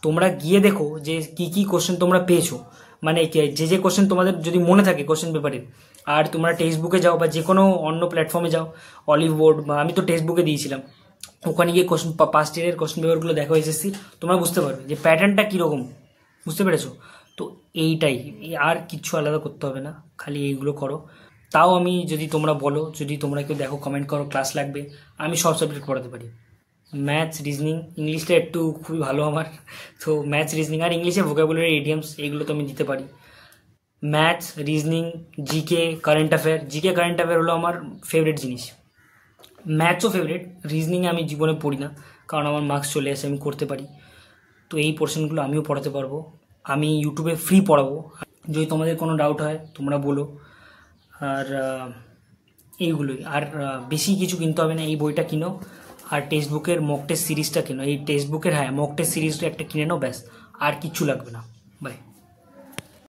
তোমরা গিয়ে দেখো যে কী কী কোশ্চেন তোমরা পেয়েছো, মানে যে কোশ্চেন তোমাদের যদি মনে থাকে কোশ্চেন পেপারে, আর তোমরা টেক্সট বুকে যাও বা যে কোনো অন্য প্ল্যাটফর্মে যাও, অলিভ বোর্ড, বা আমি তো টেক্সট বুকে দিয়েছিলাম, ওখানে গিয়ে কোশ্চেন পাস্ট ইয়ারের কোশ্চেন পেপারগুলো দেখো এসএসসি, তোমরা বুঝতে পারবে যে প্যাটার্নটা কীরকম, বুঝতে পেরেছো? তো এইটাই, আর কিচ্ছু আলাদা করতে হবে না, খালি এইগুলো করো। তাও আমি যদি তোমরা বলো, যদি তোমরা কেউ দেখো কমেন্ট করো ক্লাস লাগবে, আমি সব সাবজেক্ট পড়াতে পারি, ম্যাথস, রিজনিং, ইংলিশটা একটু খুবই ভালো আমার, তো ম্যাথস, রিজনিং আর ইংলিশে ভোকাবুলারি, ইডিয়ামস, এইগুলো তো আমি দিতে পারি। Maths, reasoning, GK, current affair হলো আমার ফেভারিট জিনিস। ম্যাথসও ফেভারিট, রিজনিংয়ে আমি জীবনে পড়ি না, কারণ আমার মার্কস চলে আসে, আমি করতে পারি, তো এই পোর্শনগুলো আমিও পড়াতে পারবো, আমি ইউটিউবে ফ্রি পড়াবো, যদি তোমাদের কোনো ডাউট হয় তোমরা বলো। আর এইগুলোই, আর বেশি কিছু কিনতে হবে না, এই বইটা কিনো, আর টেক্সট বুকের মক টেস্ট সিরিজটা কিনো, এই টেক্সট বুকের, হ্যাঁ মক টেস্ট সিরিজটা একটা কিনে নাও, ব্যাস, আর কিচ্ছু লাগবে না। বাই।